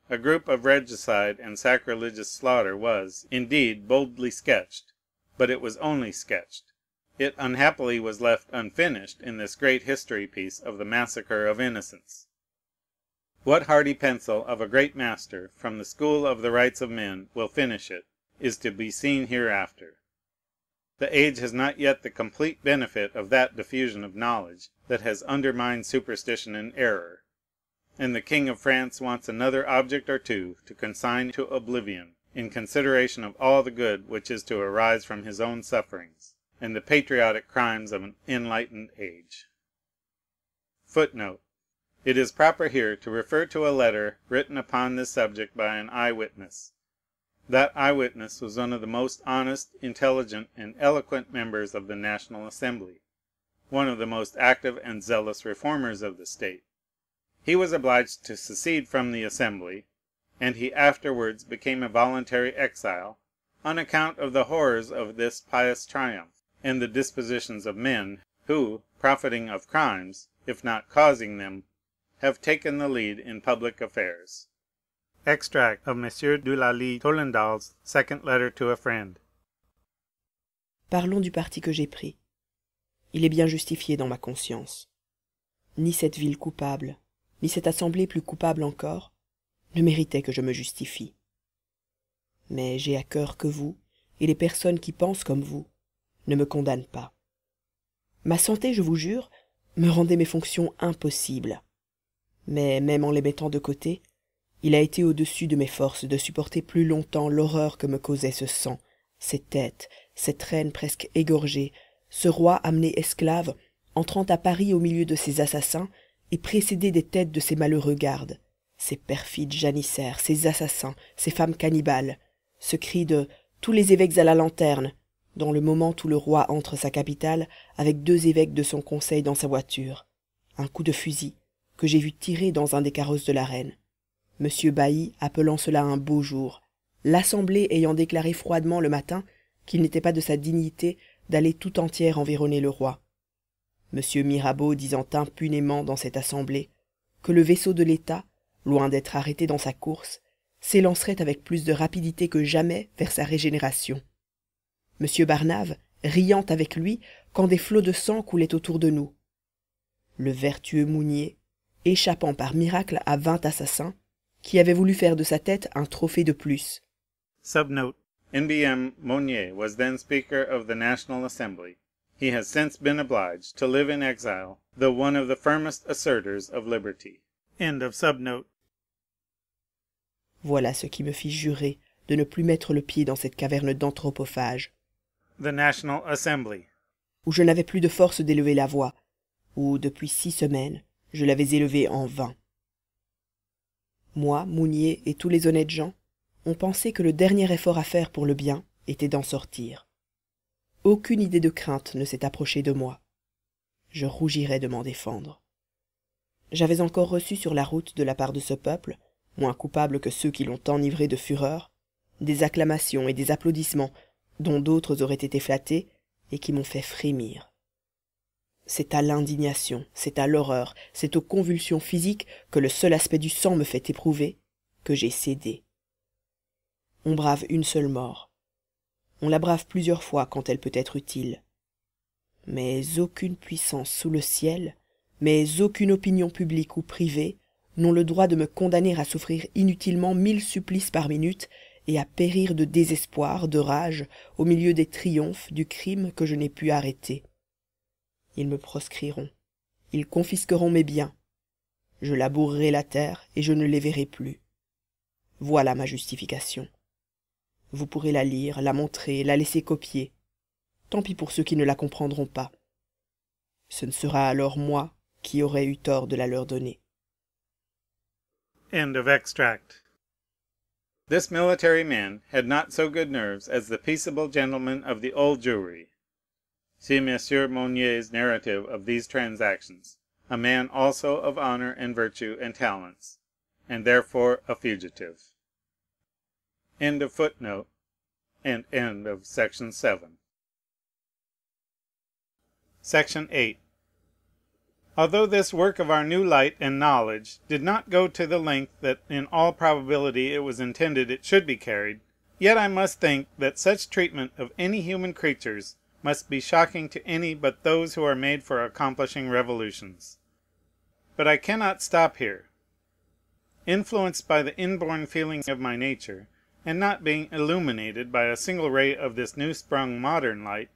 A group of regicide and sacrilegious slaughter was, indeed, boldly sketched, but it was only sketched. It unhappily was left unfinished in this great history piece of the massacre of innocents. What hardy pencil of a great master from the school of the rights of men will finish it, is to be seen hereafter. The age has not yet the complete benefit of that diffusion of knowledge that has undermined superstition and error, and the King of France wants another object or two to consign to oblivion, in consideration of all the good which is to arise from his own sufferings, and the patriotic crimes of an enlightened age. Footnote: it is proper here to refer to a letter written upon this subject by an eyewitness. That eyewitness was one of the most honest, intelligent, and eloquent members of the National Assembly, one of the most active and zealous reformers of the state. He was obliged to secede from the Assembly, and he afterwards became a voluntary exile, on account of the horrors of this pious triumph, and the dispositions of men, who, profiting of crimes, if not causing them, have taken the lead in public affairs. Extract of M. de Lally Tollendal's second letter to a friend. Parlons du parti que j'ai pris. Il est bien justifié dans ma conscience. Ni cette ville coupable, ni cette assemblée plus coupable encore, ne méritaient que je me justifie. Mais j'ai à cœur que vous, et les personnes qui pensent comme vous, ne me condamnent pas. Ma santé, je vous jure, me rendait mes fonctions impossibles. Mais même en les mettant de côté, il a été au-dessus de mes forces de supporter plus longtemps l'horreur que me causait ce sang, ces têtes, cette reine presque égorgée, ce roi amené esclave, entrant à Paris au milieu de ses assassins et précédé des têtes de ces malheureux gardes, ces perfides janissaires, ces assassins, ces femmes cannibales, ce cri de « tous les évêques à la lanterne » dans le moment où le roi entre sa capitale avec 2 évêques de son conseil dans sa voiture, un coup de fusil que j'ai vu tirer dans un des carrosses de la reine, M. Bailly appelant cela un beau jour, l'Assemblée ayant déclaré froidement le matin qu'il n'était pas de sa dignité d'aller tout entière environner le roi, M. Mirabeau disant impunément dans cette Assemblée que le vaisseau de l'État, loin d'être arrêté dans sa course, s'élancerait avec plus de rapidité que jamais vers sa régénération, M. Barnave riant avec lui quand des flots de sang coulaient autour de nous, le vertueux Mounier échappant par miracle à 20 assassins qui avaient voulu faire de sa tête un trophée de plus. Subnote: N.B.M. Mounier was then Speaker of the National Assembly. He has since been obliged to live in exile, though one of the firmest assertors of liberty. End of subnote. Voilà ce qui me fit jurer de ne plus mettre le pied dans cette caverne d'anthropophages. The National Assembly. Où je n'avais plus de force d'élever la voix, où, depuis 6 semaines, je l'avais élevée en vain. Moi, Mounier et tous les honnêtes gens, on pensait que le dernier effort à faire pour le bien était d'en sortir. Aucune idée de crainte ne s'est approchée de moi. Je rougirais de m'en défendre. J'avais encore reçu sur la route de la part de ce peuple, moins coupable que ceux qui l'ont enivré de fureur, des acclamations et des applaudissements dont d'autres auraient été flattés et qui m'ont fait frémir. C'est à l'indignation, c'est à l'horreur, c'est aux convulsions physiques que le seul aspect du sang me fait éprouver, que j'ai cédé. On brave une seule mort. On la brave plusieurs fois quand elle peut être utile. Mais aucune puissance sous le ciel mais aucune opinion publique ou privée n'ont le droit de me condamner à souffrir inutilement 1000 supplices par minute et à périr de désespoir, de rage, au milieu des triomphes du crime que je n'ai pu arrêter. Ils me proscriront, ils confisqueront mes biens, je labourerai la terre et je ne les verrai plus. Voilà ma justification. Vous pourrez la lire, la montrer, la laisser copier. Tant pis pour ceux qui ne la comprendront pas. Ce ne sera alors moi qui aurai eu tort de la leur donner. End of extract. This military man had not so good nerves as the peaceable gentlemen of the Old Jewry. See Monsieur Monier's narrative of these transactions, a man also of honor and virtue and talents, and therefore a fugitive. End of footnote, and end of section 7. Section 8. Although this work of our new light and knowledge did not go to the length that in all probability it was intended it should be carried, yet I must think that such treatment of any human creatures must be shocking to any but those who are made for accomplishing revolutions. But I cannot stop here. Influenced by the inborn feelings of my nature, and not being illuminated by a single ray of this new-sprung modern light,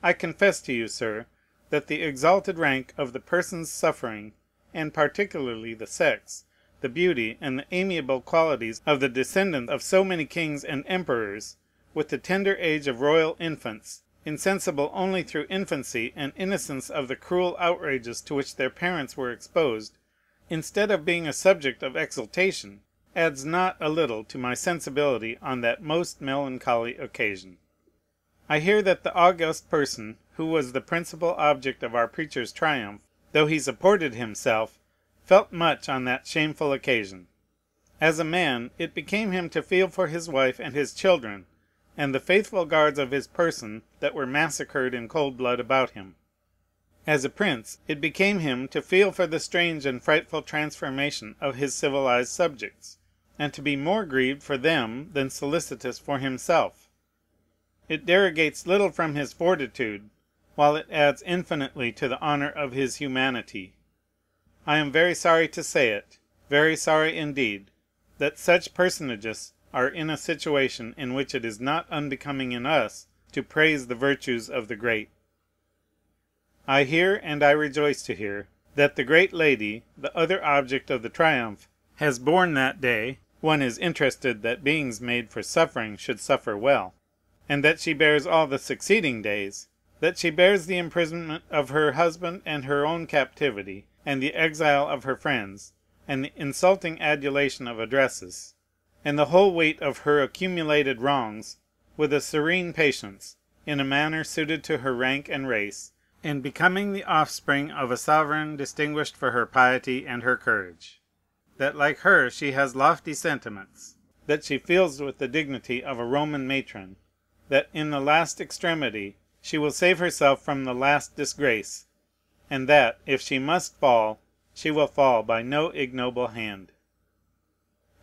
I confess to you, sir, that the exalted rank of the persons suffering, and particularly the sex, the beauty and the amiable qualities of the descendants of so many kings and emperors, with the tender age of royal infants, insensible only through infancy and innocence of the cruel outrages to which their parents were exposed, instead of being a subject of exultation, adds not a little to my sensibility on that most melancholy occasion. I hear that the august person, who was the principal object of our preacher's triumph, though he supported himself, felt much on that shameful occasion. As a man, it became him to feel for his wife and his children, and the faithful guards of his person that were massacred in cold blood about him. As a prince, it became him to feel for the strange and frightful transformation of his civilized subjects, and to be more grieved for them than solicitous for himself. It derogates little from his fortitude, while it adds infinitely to the honor of his humanity. I am very sorry to say it, very sorry indeed, that such personages are in a situation in which it is not unbecoming in us to praise the virtues of the great. I hear, and I rejoice to hear, that the great lady, the other object of the triumph, has borne that day. One is interested that beings made for suffering should suffer well, and that she bears all the succeeding days, that she bears the imprisonment of her husband and her own captivity, and the exile of her friends, and the insulting adulation of addresses, and the whole weight of her accumulated wrongs, with a serene patience, in a manner suited to her rank and race, and becoming the offspring of a sovereign distinguished for her piety and her courage; that like her she has lofty sentiments, that she feels with the dignity of a Roman matron, that in the last extremity she will save herself from the last disgrace, and that, if she must fall, she will fall by no ignoble hand.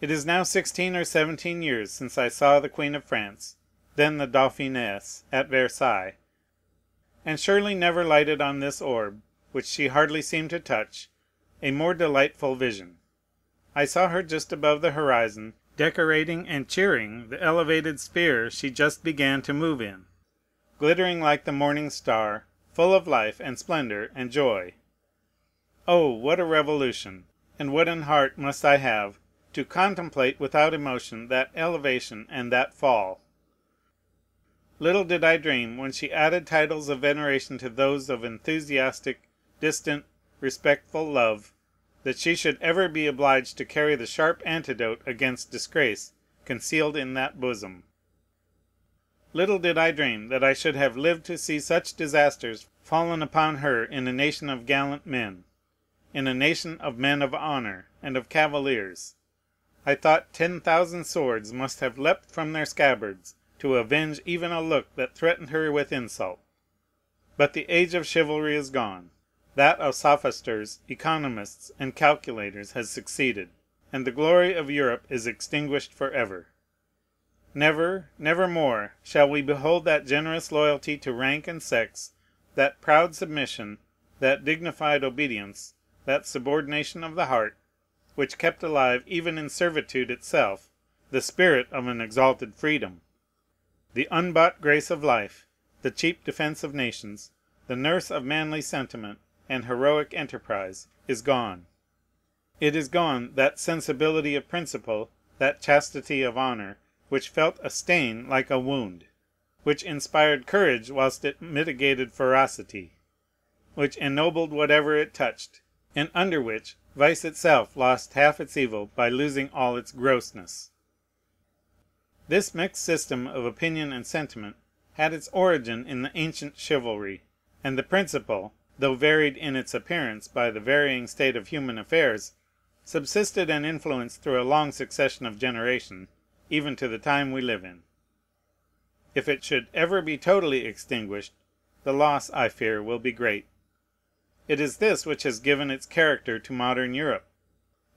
It is now 16 or 17 years since I saw the Queen of France, then the Dauphiness, at Versailles, and surely never lighted on this orb, which she hardly seemed to touch, a more delightful vision. I saw her just above the horizon, decorating and cheering the elevated sphere she just began to move in, glittering like the morning star, full of life and splendor and joy. Oh, what a revolution, and what an heart must I have to contemplate without emotion that elevation and that fall! Little did I dream, when she added titles of veneration to those of enthusiastic, distant, respectful love, that she should ever be obliged to carry the sharp antidote against disgrace concealed in that bosom. Little did I dream that I should have lived to see such disasters fallen upon her in a nation of gallant men, in a nation of men of honor and of cavaliers. I thought 10,000 swords must have leapt from their scabbards to avenge even a look that threatened her with insult. But the age of chivalry is gone. That of sophisters, economists, and calculators has succeeded, and the glory of Europe is extinguished forever. Never, never more shall we behold that generous loyalty to rank and sex, that proud submission, that dignified obedience, that subordination of the heart, which kept alive, even in servitude itself, the spirit of an exalted freedom. The unbought grace of life, the cheap defence of nations, the nurse of manly sentiment and heroic enterprise, is gone. It is gone that sensibility of principle, that chastity of honor, which felt a stain like a wound, which inspired courage whilst it mitigated ferocity, which ennobled whatever it touched, and under which vice itself lost half its evil by losing all its grossness. This mixed system of opinion and sentiment had its origin in the ancient chivalry, and the principle, though varied in its appearance by the varying state of human affairs, subsisted and influenced through a long succession of generations, even to the time we live in. If it should ever be totally extinguished, the loss, I fear, will be great. It is this which has given its character to modern Europe.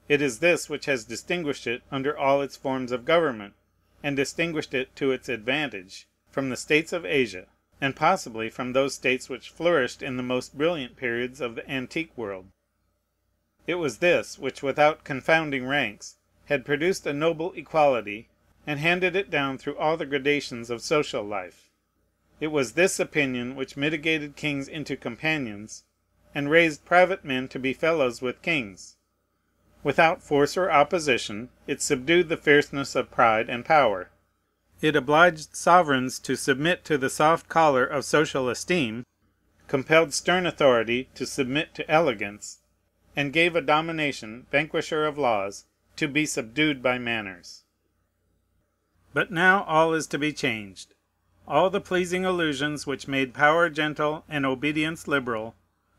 It is this which has distinguished it under all its forms of government, and distinguished it to its advantage from the states of Asia, and possibly from those states which flourished in the most brilliant periods of the antique world. It was this which, without confounding ranks, had produced a noble equality, and handed it down through all the gradations of social life. It was this opinion which mitigated kings into companions, and raised private men to be fellows with kings. Without force or opposition, it subdued the fierceness of pride and power. It obliged sovereigns to submit to the soft collar of social esteem, compelled stern authority to submit to elegance, and gave a domination, vanquisher of laws, to be subdued by manners. But now all is to be changed. All the pleasing illusions which made power gentle and obedience liberal,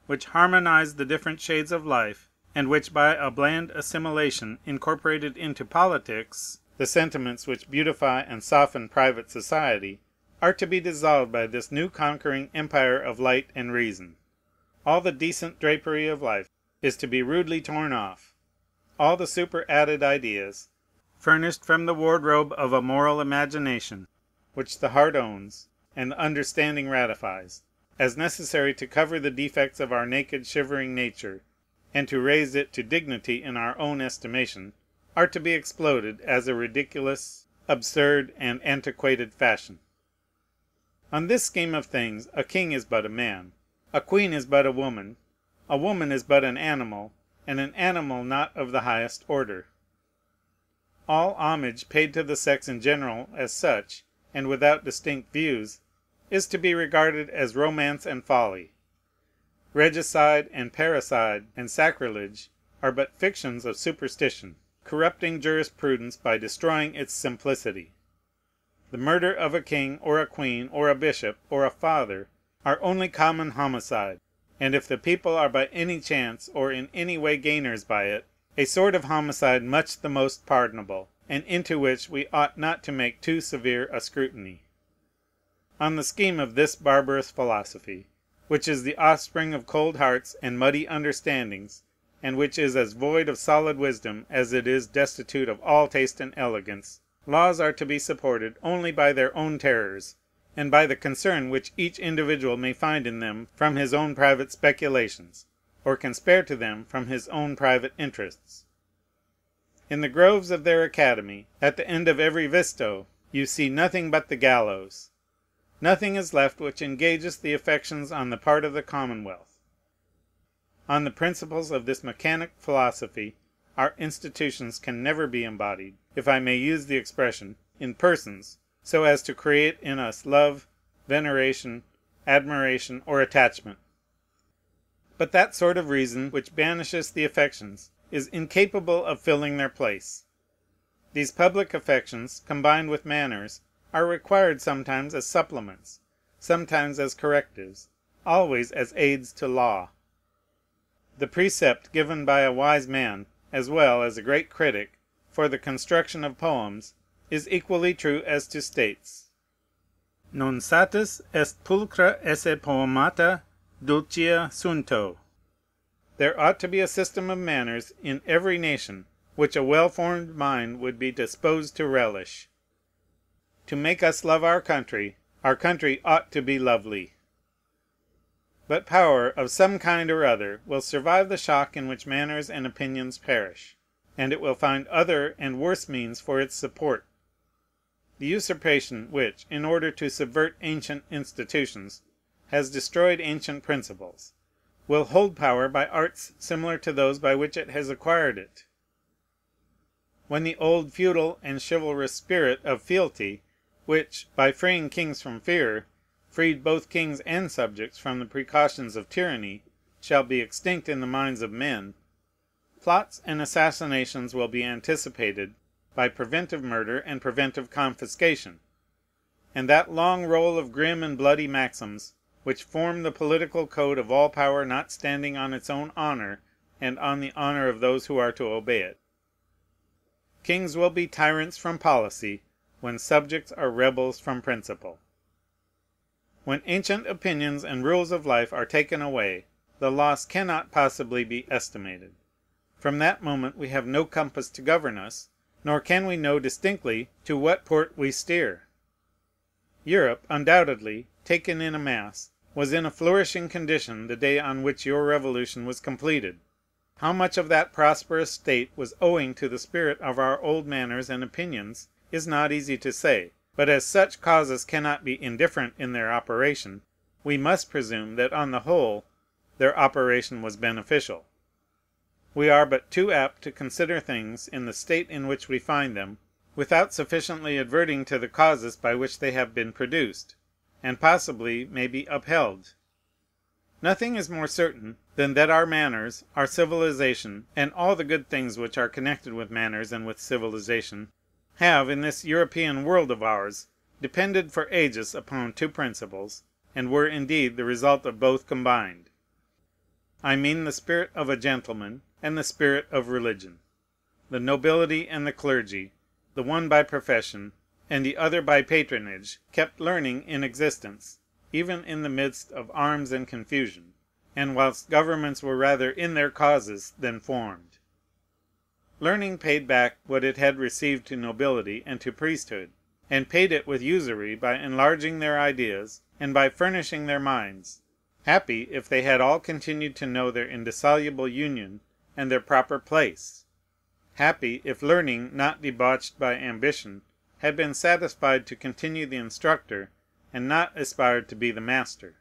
which harmonized the different shades of life, and which by a bland assimilation incorporated into politics the sentiments which beautify and soften private society, are to be dissolved by this new conquering empire of light and reason. All the decent drapery of life is to be rudely torn off. All the superadded ideas, furnished from the wardrobe of a moral imagination, which the heart owns, and the understanding ratifies, as necessary to cover the defects of our naked shivering nature, and to raise it to dignity in our own estimation, are to be exploded as a ridiculous, absurd, and antiquated fashion. On this scheme of things, a king is but a man, a queen is but a woman is but an animal, and an animal not of the highest order. All homage paid to the sex in general as such, and without distinct views, is to be regarded as romance and folly. Regicide and parricide and sacrilege are but fictions of superstition, corrupting jurisprudence by destroying its simplicity. The murder of a king or a queen or a bishop or a father are only common homicide, and if the people are by any chance or in any way gainers by it, a sort of homicide much the most pardonable, and into which we ought not to make too severe a scrutiny. On the scheme of this barbarous philosophy, which is the offspring of cold hearts and muddy understandings, and which is as void of solid wisdom as it is destitute of all taste and elegance, laws are to be supported only by their own terrors, and by the concern which each individual may find in them from his own private speculations, or can spare to them from his own private interests. In the groves of their academy, at the end of every visto, you see nothing but the gallows. Nothing is left which engages the affections on the part of the commonwealth. On the principles of this mechanic philosophy, our institutions can never be embodied, if I may use the expression, in persons, so as to create in us love, veneration, admiration, or attachment. But that sort of reason which banishes the affections is incapable of filling their place. These public affections, combined with manners, are required sometimes as supplements, sometimes as correctives, always as aids to law. The precept given by a wise man, as well as a great critic, for the construction of poems, is equally true as to states. Non satis est pulchra esse poemata dulcia sunto. There ought to be a system of manners in every nation, which a well-formed mind would be disposed to relish. To make us love our country ought to be lovely. But power of some kind or other will survive the shock in which manners and opinions perish, and it will find other and worse means for its support. The usurpation which, in order to subvert ancient institutions, has destroyed ancient principles, will hold power by arts similar to those by which it has acquired it. When the old feudal and chivalrous spirit of fealty, which, by freeing kings from fear, freed both kings and subjects from the precautions of tyranny, shall be extinct in the minds of men, plots and assassinations will be anticipated by preventive murder and preventive confiscation, and that long roll of grim and bloody maxims which form the political code of all power not standing on its own honor and on the honor of those who are to obey it. Kings will be tyrants from policy when subjects are rebels from principle. When ancient opinions and rules of life are taken away, the loss cannot possibly be estimated. From that moment we have no compass to govern us, nor can we know distinctly to what port we steer. Europe, undoubtedly, taken in a mass, was in a flourishing condition the day on which your revolution was completed. How much of that prosperous state was owing to the spirit of our old manners and opinions is not easy to say; but as such causes cannot be indifferent in their operation, we must presume that on the whole their operation was beneficial. We are but too apt to consider things in the state in which we find them, without sufficiently adverting to the causes by which they have been produced, and possibly may be upheld. Nothing is more certain than that our manners, our civilization, and all the good things which are connected with manners and with civilization, have, in this European world of ours, depended for ages upon two principles, and were indeed the result of both combined. I mean the spirit of a gentleman and the spirit of religion. The nobility and the clergy, the one by profession, and the other by patronage, kept learning in existence, even in the midst of arms and confusion, and whilst governments were rather in their causes than formed. Learning paid back what it had received to nobility and to priesthood, and paid it with usury by enlarging their ideas and by furnishing their minds, happy if they had all continued to know their indissoluble union and their proper place; happy if learning, not debauched by ambition, had been satisfied to continue the instructor and not aspired to be the master.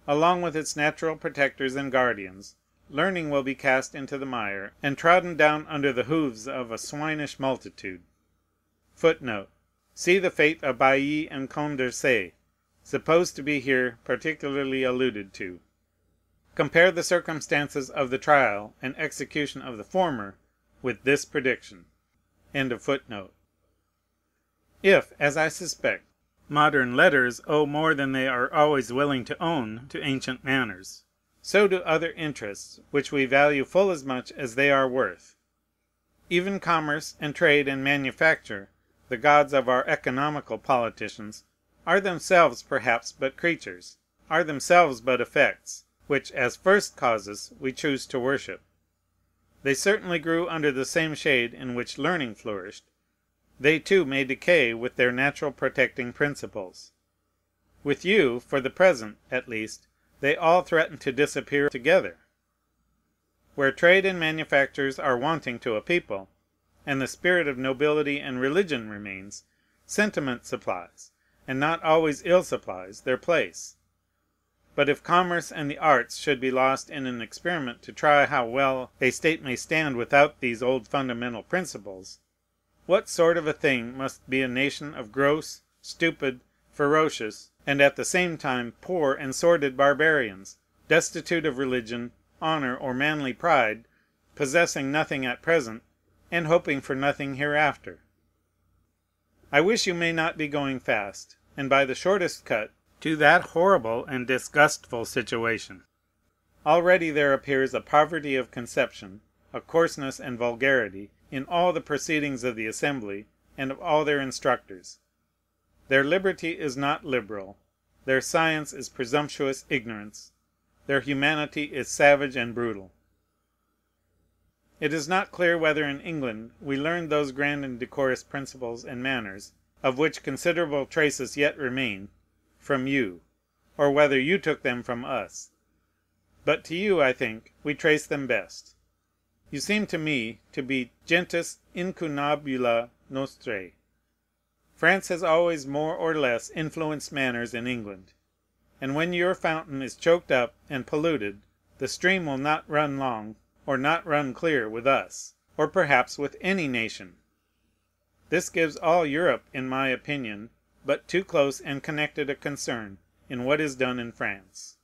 Along with its natural protectors and guardians, learning will be cast into the mire and trodden down under the hoofs of a swinish multitude. Footnote: see the fate of Bailly and Condorcet, supposed to be here particularly alluded to. Compare the circumstances of the trial and execution of the former with this prediction. End of footnote. If, as I suspect, modern letters owe more than they are always willing to own to ancient manners, so do other interests which we value full as much as they are worth. Even commerce and trade and manufacture, the gods of our economical politicians, are themselves perhaps but creatures, are themselves but effects, which as first causes we choose to worship. They certainly grew under the same shade in which learning flourished. They too may decay with their natural protecting principles. With you, for the present at least, they all threaten to disappear together. Where trade and manufactures are wanting to a people, and the spirit of nobility and religion remains, sentiment supplies, and not always ill supplies, their place. But if commerce and the arts should be lost in an experiment to try how well a state may stand without these old fundamental principles, what sort of a thing must be a nation of gross, stupid, ferocious, and at the same time poor and sordid barbarians, destitute of religion, honor, or manly pride, possessing nothing at present, and hoping for nothing hereafter? I wish you may not be going fast, and by the shortest cut, to that horrible and disgustful situation. Already there appears a poverty of conception, a coarseness and vulgarity, in all the proceedings of the Assembly and of all their instructors. Their liberty is not liberal. Their science is presumptuous ignorance. Their humanity is savage and brutal. It is not clear whether in England we learned those grand and decorous principles and manners, of which considerable traces yet remain, from you, or whether you took them from us. But to you, I think, we trace them best. You seem to me to be gentes incunabula nostrae. France has always more or less influenced manners in England; and when your fountain is choked up and polluted, the stream will not run long, or not run clear with us, or perhaps with any nation. This gives all Europe, in my opinion, but too close and connected a concern in what is done in France.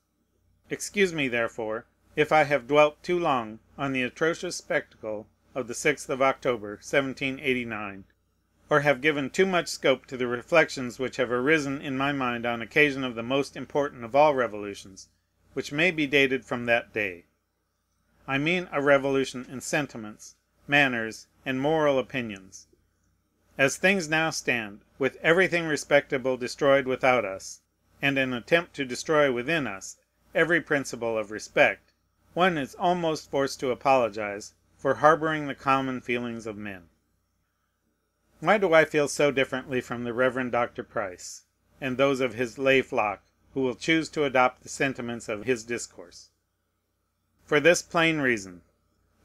Excuse me, therefore, if I have dwelt too long on the atrocious spectacle of the 6th of October, 1789, or have given too much scope to the reflections which have arisen in my mind on occasion of the most important of all revolutions, which may be dated from that day. I mean a revolution in sentiments, manners, and moral opinions. As things now stand, with everything respectable destroyed without us, and an attempt to destroy within us every principle of respect, one is almost forced to apologize for harboring the common feelings of men. Why do I feel so differently from the Reverend Dr. Price, and those of his lay flock who will choose to adopt the sentiments of his discourse? For this plain reason: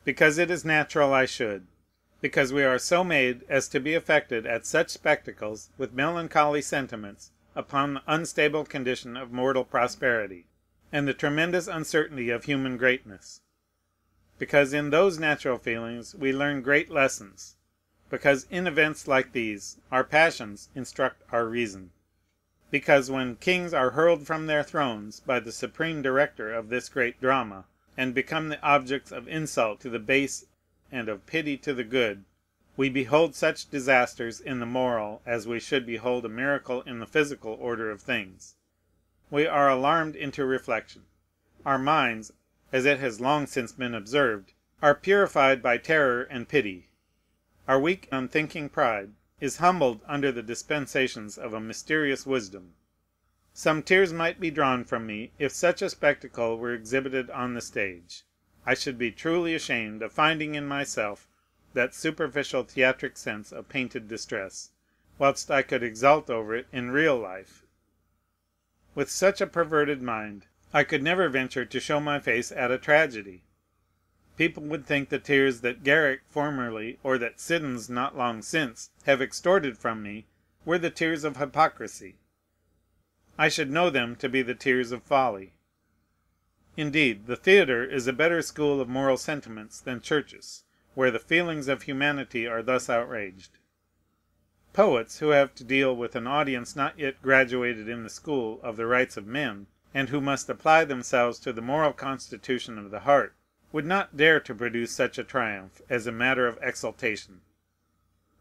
because it is natural I should; because we are so made as to be affected at such spectacles with melancholy sentiments upon the unstable condition of mortal prosperity, and the tremendous uncertainty of human greatness; because in those natural feelings we learn great lessons; because in events like these our passions instruct our reason; because when kings are hurled from their thrones by the supreme director of this great drama, and become the objects of insult to the base and of pity to the good, we behold such disasters in the moral as we should behold a miracle in the physical order of things. We are alarmed into reflection. Our minds, as it has long since been observed, are purified by terror and pity. Our weak unthinking pride is humbled under the dispensations of a mysterious wisdom. Some tears might be drawn from me if such a spectacle were exhibited on the stage. I should be truly ashamed of finding in myself that superficial theatric sense of painted distress, whilst I could exult over it in real life. With such a perverted mind, I could never venture to show my face at a tragedy. People would think the tears that Garrick formerly, or that Siddons not long since, have extorted from me, were the tears of hypocrisy. I should know them to be the tears of folly. Indeed, the theatre is a better school of moral sentiments than churches, where the feelings of humanity are thus outraged. Poets, who have to deal with an audience not yet graduated in the school of the rights of men, and who must apply themselves to the moral constitution of the heart, would not dare to produce such a triumph as a matter of exultation.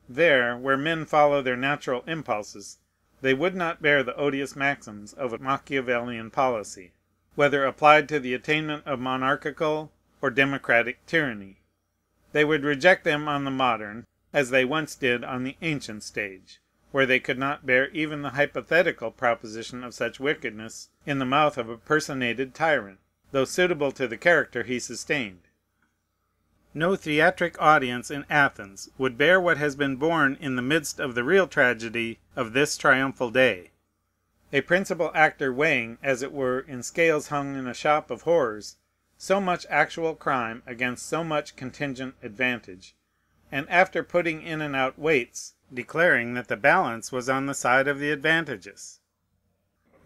There, where men follow their natural impulses, they would not bear the odious maxims of a Machiavellian policy, whether applied to the attainment of monarchical or democratic tyranny. They would reject them on the modern, as they once did on the ancient stage, where they could not bear even the hypothetical proposition of such wickedness in the mouth of a personated tyrant, though suitable to the character he sustained. No theatric audience in Athens would bear what has been borne in the midst of the real tragedy of this triumphal day. A principal actor weighing, as it were, in scales hung in a shop of horrors, so much actual crime against so much contingent advantage, and after putting in and out weights, declaring that the balance was on the side of the advantages.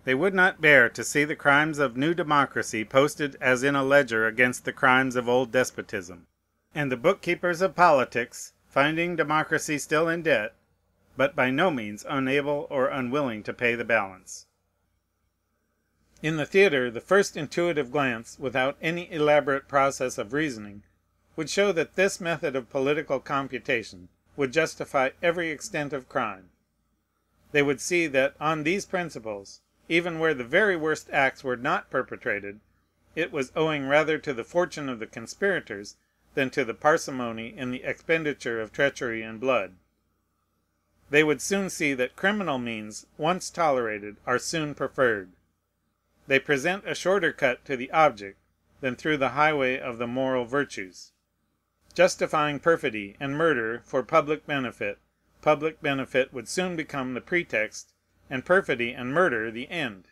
They would not bear to see the crimes of new democracy posted as in a ledger against the crimes of old despotism, and the bookkeepers of politics, finding democracy still in debt, but by no means unable or unwilling to pay the balance. In the theatre, the first intuitive glance, without any elaborate process of reasoning, would show that this method of political computation would justify every extent of crime. They would see that on these principles, even where the very worst acts were not perpetrated, it was owing rather to the fortune of the conspirators than to the parsimony in the expenditure of treachery and blood. They would soon see that criminal means, once tolerated, are soon preferred. They present a shorter cut to the object than through the highway of the moral virtues. Justifying perfidy and murder for public benefit would soon become the pretext, and perfidy and murder the end.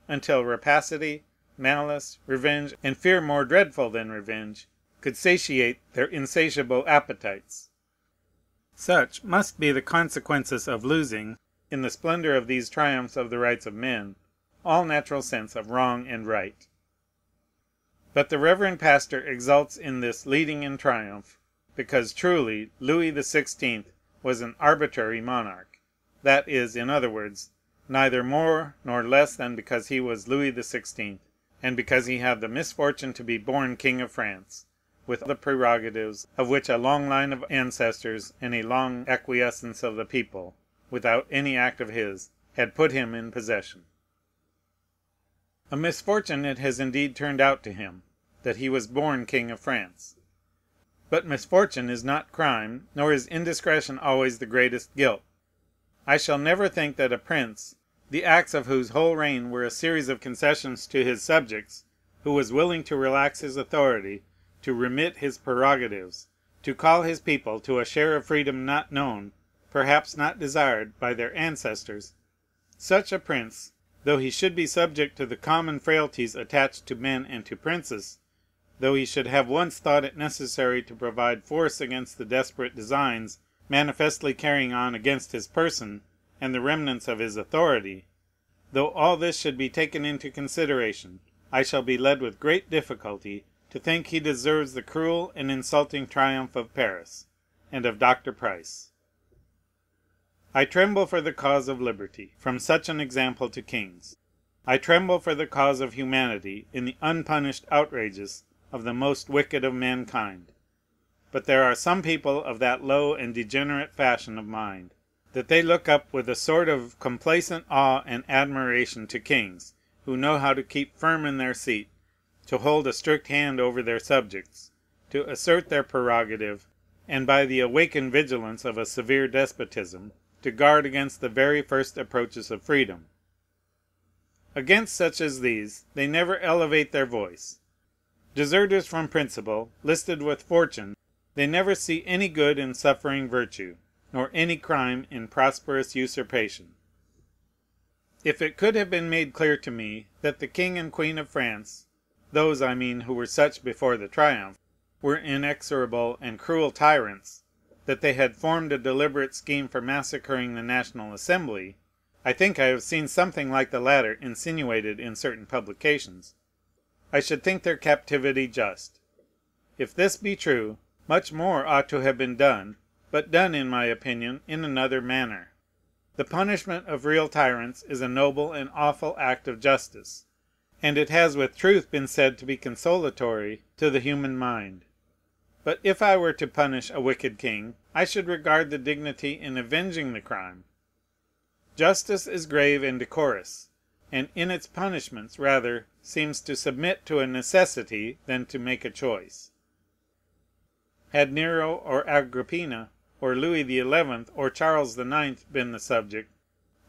until rapacity, malice, revenge, and fear more dreadful than revenge, could satiate their insatiable appetites. Such must be the consequences of losing, in the splendor of these triumphs of the rights of men, all natural sense of wrong and right. But the reverend pastor exults in this leading in triumph, because truly Louis XVI. Was an arbitrary monarch; that is, in other words, neither more nor less than because he was Louis XVI., and because he had the misfortune to be born King of France, with the prerogatives of which a long line of ancestors and a long acquiescence of the people, without any act of his, had put him in possession. A misfortune it has indeed turned out to him, that he was born King of France. But misfortune is not crime, nor is indiscretion always the greatest guilt. I shall never think that a prince, the acts of whose whole reign were a series of concessions to his subjects, who was willing to relax his authority, to remit his prerogatives, to call his people to a share of freedom not known, perhaps not desired, by their ancestors, such a prince, though he should be subject to the common frailties attached to men and to princes, though he should have once thought it necessary to provide force against the desperate designs manifestly carrying on against his person and the remnants of his authority, though all this should be taken into consideration, I shall be led with great difficulty to think he deserves the cruel and insulting triumph of Paris and of Dr. Price. I tremble for the cause of liberty from such an example to kings. I tremble for the cause of humanity in the unpunished outrages of the most wicked of mankind. But there are some people of that low and degenerate fashion of mind, that they look up with a sort of complacent awe and admiration to kings who know how to keep firm in their seat, to hold a strict hand over their subjects, to assert their prerogative, and by the awakened vigilance of a severe despotism, to guard against the very first approaches of freedom. Against such as these they never elevate their voice. Deserters from principle, listed with fortune, they never see any good in suffering virtue, nor any crime in prosperous usurpation. If it could have been made clear to me that the King and Queen of France, those, I mean, who were such before the triumph, were inexorable and cruel tyrants, that they had formed a deliberate scheme for massacring the National Assembly, I think I have seen something like the latter insinuated in certain publications, I should think their captivity just. If this be true, much more ought to have been done, but done, in my opinion, in another manner. The punishment of real tyrants is a noble and awful act of justice, and it has with truth been said to be consolatory to the human mind. But if I were to punish a wicked king, I should regard the dignity in avenging the crime. Justice is grave and decorous, and in its punishments rather seems to submit to a necessity than to make a choice. Had Nero or Agrippina or Louis XI or Charles IX been the subject,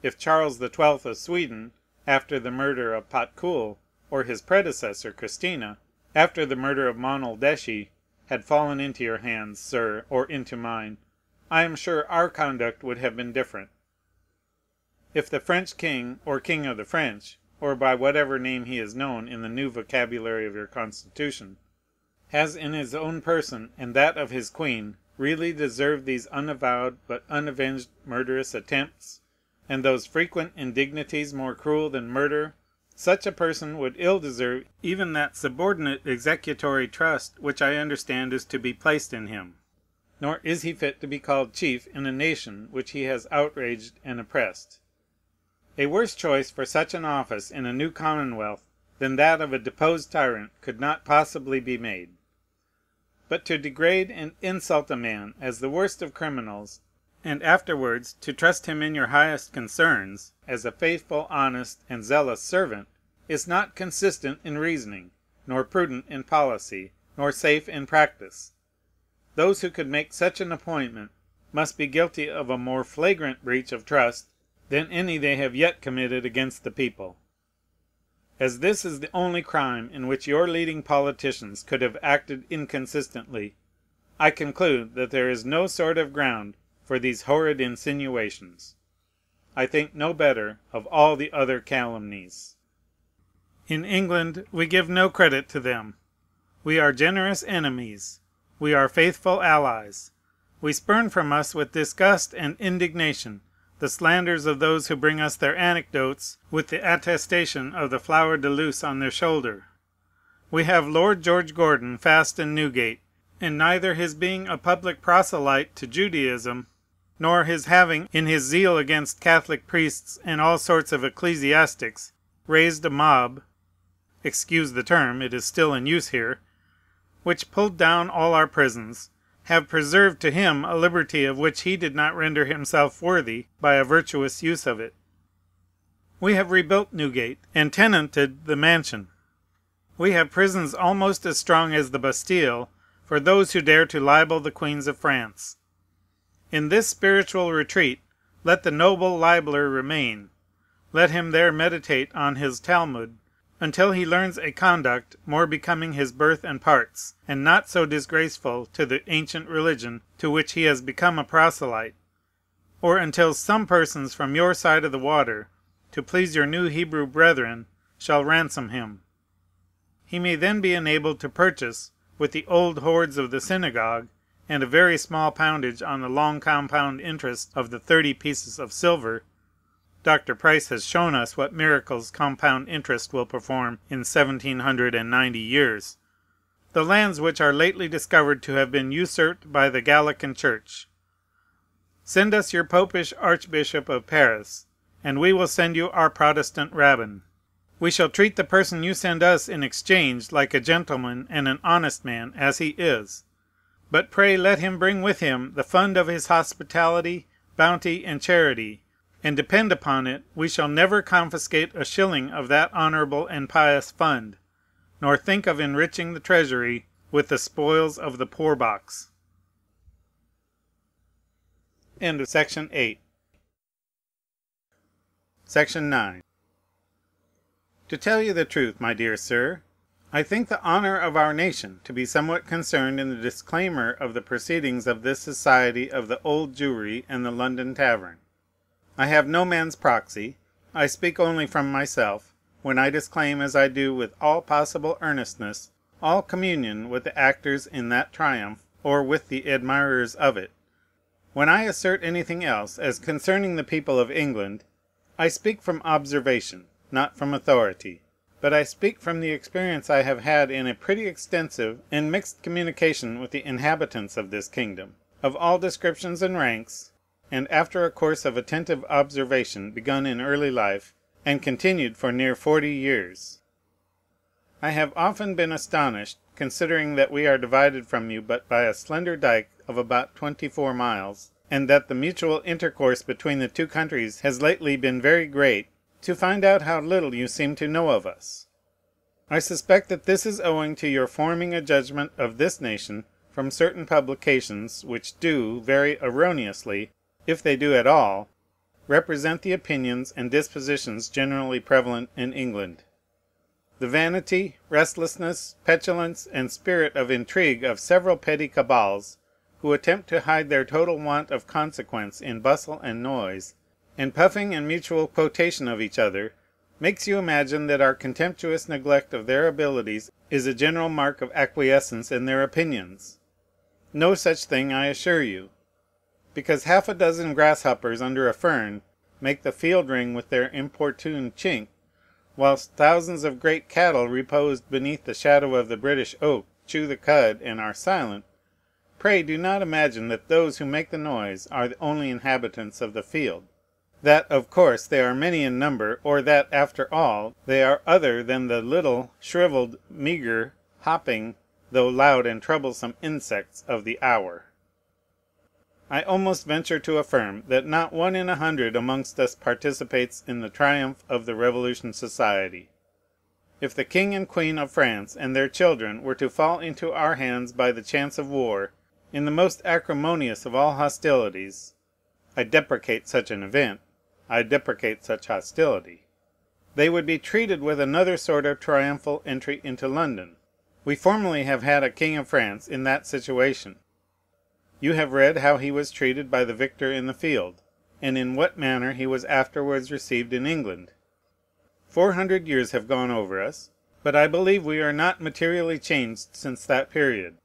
if Charles XII of Sweden, after the murder of Patkul, or his predecessor Christina, after the murder of Monaldeschi, had fallen into your hands, sir, or into mine, I am sure our conduct would have been different. If the French king, or king of the French, or by whatever name he is known in the new vocabulary of your Constitution, has in his own person and that of his queen really deserved these unavowed but unavenged murderous attempts, and those frequent indignities more cruel than murder, such a person would ill deserve even that subordinate executory trust which I understand is to be placed in him. Nor is he fit to be called chief in a nation which he has outraged and oppressed. A worse choice for such an office in a new commonwealth than that of a deposed tyrant could not possibly be made. But to degrade and insult a man as the worst of criminals, and afterwards to trust him in your highest concerns as a faithful, honest, and zealous servant, is not consistent in reasoning, nor prudent in policy, nor safe in practice. Those who could make such an appointment must be guilty of a more flagrant breach of trust than any they have yet committed against the people. As this is the only crime in which your leading politicians could have acted inconsistently, I conclude that there is no sort of ground for these horrid insinuations. I think no better of all the other calumnies. In England we give no credit to them. We are generous enemies. We are faithful allies. We spurn from us with disgust and indignation the slanders of those who bring us their anecdotes with the attestation of the flower de luce on their shoulder. We have Lord George Gordon fast in Newgate, and neither his being a public proselyte to Judaism, nor his having, in his zeal against Catholic priests and all sorts of ecclesiastics, raised a mob (excuse the term, it is still in use here) which pulled down all our prisons, have preserved to him a liberty of which he did not render himself worthy by a virtuous use of it. We have rebuilt Newgate, and tenanted the mansion. We have prisons almost as strong as the Bastille for those who dare to libel the queens of France. In this spiritual retreat let the noble libeler remain. Let him there meditate on his Talmud, until he learns a conduct more becoming his birth and parts, and not so disgraceful to the ancient religion to which he has become a proselyte, or until some persons from your side of the water, to please your new Hebrew brethren, shall ransom him. He may then be enabled to purchase, with the old hoards of the synagogue, and a very small poundage on the long compound interest of the 30 pieces of silver, Dr. Price has shown us what miracles compound interest will perform in 1790 years, the lands which are lately discovered to have been usurped by the Gallican Church. Send us your popish Archbishop of Paris, and we will send you our Protestant rabbin. We shall treat the person you send us in exchange like a gentleman and an honest man, as he is. But pray let him bring with him the fund of his hospitality, bounty, and charity, and depend upon it we shall never confiscate a shilling of that honorable and pious fund, nor think of enriching the treasury with the spoils of the poor box. Section 8. Section 9. To tell you the truth, my dear sir, I think the honor of our nation to be somewhat concerned in the disclaimer of the proceedings of this society of the Old Jewry and the London Tavern. I have no man's proxy. I speak only from myself, when I disclaim, as I do with all possible earnestness, all communion with the actors in that triumph, or with the admirers of it. When I assert anything else as concerning the people of England, I speak from observation, not from authority, but I speak from the experience I have had in a pretty extensive and mixed communication with the inhabitants of this kingdom, of all descriptions and ranks, and after a course of attentive observation begun in early life, and continued for near 40 years. I have often been astonished, considering that we are divided from you but by a slender dike of about 24 miles, and that the mutual intercourse between the two countries has lately been very great, to find out how little you seem to know of us. I suspect that this is owing to your forming a judgment of this nation from certain publications which do, very erroneously, if they do at all, represent the opinions and dispositions generally prevalent in England. The vanity, restlessness, petulance, and spirit of intrigue of several petty cabals, who attempt to hide their total want of consequence in bustle and noise, and puffing and mutual quotation of each other, makes you imagine that our contemptuous neglect of their abilities is a general mark of acquiescence in their opinions. No such thing, I assure you. Because half a dozen grasshoppers under a fern make the field ring with their importune chink, whilst thousands of great cattle reposed beneath the shadow of the British oak chew the cud and are silent, pray do not imagine that those who make the noise are the only inhabitants of the field, that of course they are many in number, or that, after all, they are other than the little, shriveled, meagre, hopping, though loud and troublesome insects of the hour. I almost venture to affirm that not 1 in 100 amongst us participates in the triumph of the Revolution Society. If the King and Queen of France and their children were to fall into our hands by the chance of war, in the most acrimonious of all hostilities, I deprecate such an event, I deprecate such hostility, they would be treated with another sort of triumphal entry into London. We formerly have had a King of France in that situation. You have read how he was treated by the victor in the field, and in what manner he was afterwards received in England. 400 years have gone over us, but I believe we are not materially changed since that period.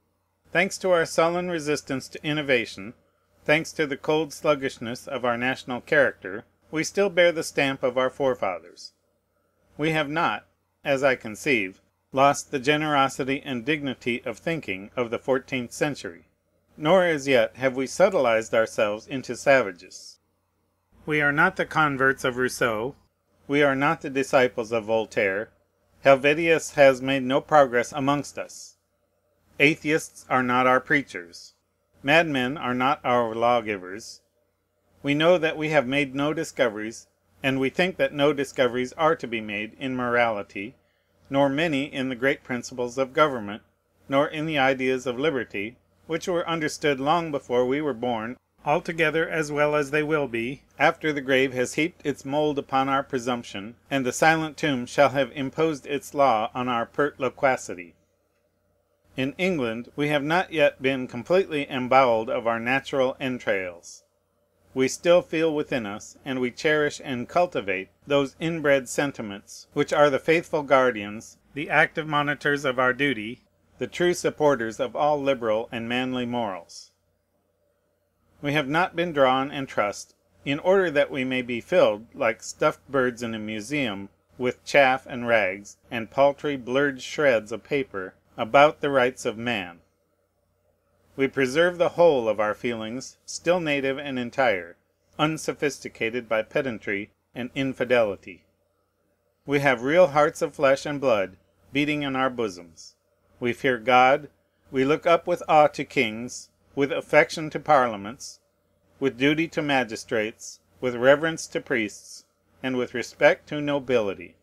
Thanks to our sullen resistance to innovation, thanks to the cold sluggishness of our national character, we still bear the stamp of our forefathers. We have not, as I conceive, lost the generosity and dignity of thinking of the 14th century, nor as yet have we subtilized ourselves into savages. We are not the converts of Rousseau. We are not the disciples of Voltaire. Helvetius has made no progress amongst us. Atheists are not our preachers. Madmen are not our lawgivers. We know that we have made no discoveries, and we think that no discoveries are to be made in morality, nor many in the great principles of government, nor in the ideas of liberty, which were understood long before we were born, altogether as well as they will be, after the grave has heaped its mold upon our presumption, and the silent tomb shall have imposed its law on our pert loquacity. In England we have not yet been completely embowelled of our natural entrails. We still feel within us, and we cherish and cultivate those inbred sentiments which are the faithful guardians, the active monitors of our duty, the true supporters of all liberal and manly morals. We have not been drawn and trussed, in order that we may be filled, like stuffed birds in a museum, with chaff and rags, and paltry blurred shreds of paper, about the rights of man. We preserve the whole of our feelings still native and entire, unsophisticated by pedantry and infidelity. We have real hearts of flesh and blood beating in our bosoms. We fear God. We look up with awe to kings, with affection to parliaments, with duty to magistrates, with reverence to priests, and with respect to nobility.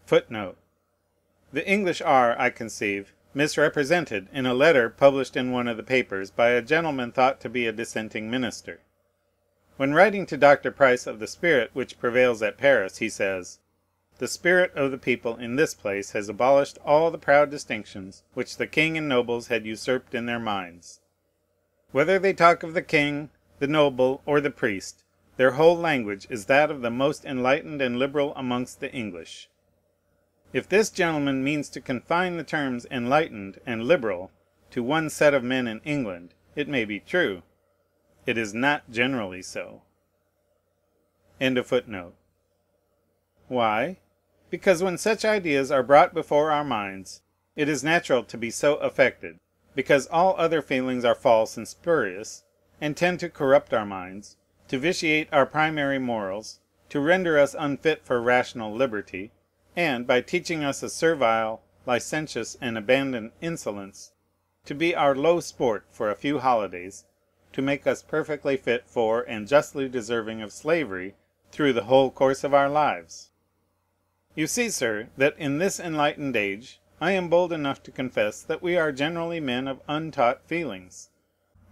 Footnote. The English are, I conceive, misrepresented in a letter published in one of the papers by a gentleman thought to be a dissenting minister. When writing to Dr. Price of the spirit which prevails at Paris, he says, "The spirit of the people in this place has abolished all the proud distinctions which the king and nobles had usurped in their minds. Whether they talk of the king, the noble, or the priest, their whole language is that of the most enlightened and liberal amongst the English." If this gentleman means to confine the terms enlightened and liberal to one set of men in England, it may be true. It is not generally so. End of footnote. Why? Because when such ideas are brought before our minds, it is natural to be so affected, because all other feelings are false and spurious, and tend to corrupt our minds, to vitiate our primary morals, to render us unfit for rational liberty, and, by teaching us a servile, licentious, and abandoned insolence, to be our low sport for a few holidays, to make us perfectly fit for and justly deserving of slavery through the whole course of our lives. You see, sir, that in this enlightened age I am bold enough to confess that we are generally men of untaught feelings;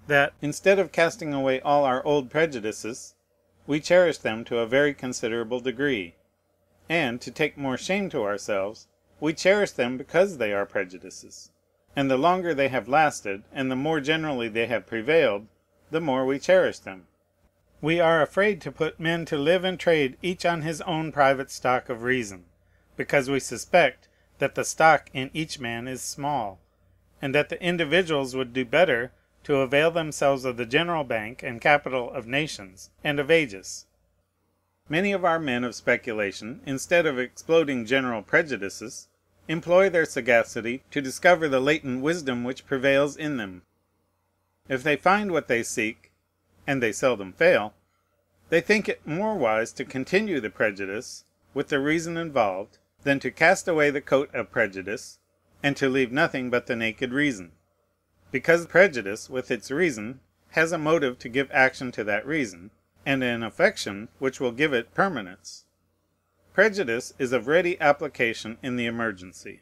that, instead of casting away all our old prejudices, we cherish them to a very considerable degree; and, to take more shame to ourselves, we cherish them because they are prejudices; and the longer they have lasted, and the more generally they have prevailed, the more we cherish them. We are afraid to put men to live and trade each on his own private stock of reason, because we suspect that the stock in each man is small, and that the individuals would do better to avail themselves of the general bank and capital of nations and of ages. Many of our men of speculation, instead of exploding general prejudices, employ their sagacity to discover the latent wisdom which prevails in them. If they find what they seek, and they seldom fail, they think it more wise to continue the prejudice, with the reason involved, than to cast away the coat of prejudice, and to leave nothing but the naked reason; because prejudice, with its reason, has a motive to give action to that reason, and an affection which will give it permanence. Prejudice is of ready application in the emergency.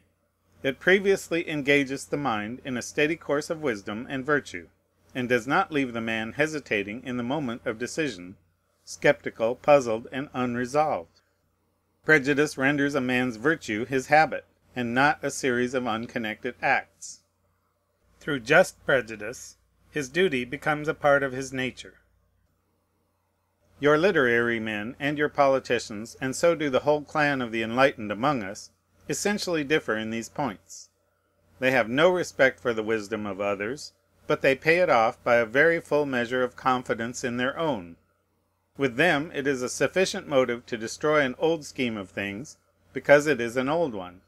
It previously engages the mind in a steady course of wisdom and virtue, and does not leave the man hesitating in the moment of decision, skeptical, puzzled, and unresolved. Prejudice renders a man's virtue his habit, and not a series of unconnected acts. Through just prejudice, his duty becomes a part of his nature. Your literary men and your politicians, and so do the whole clan of the enlightened among us, essentially differ in these points. They have no respect for the wisdom of others, but they pay it off by a very full measure of confidence in their own. With them it is a sufficient motive to destroy an old scheme of things, because it is an old one.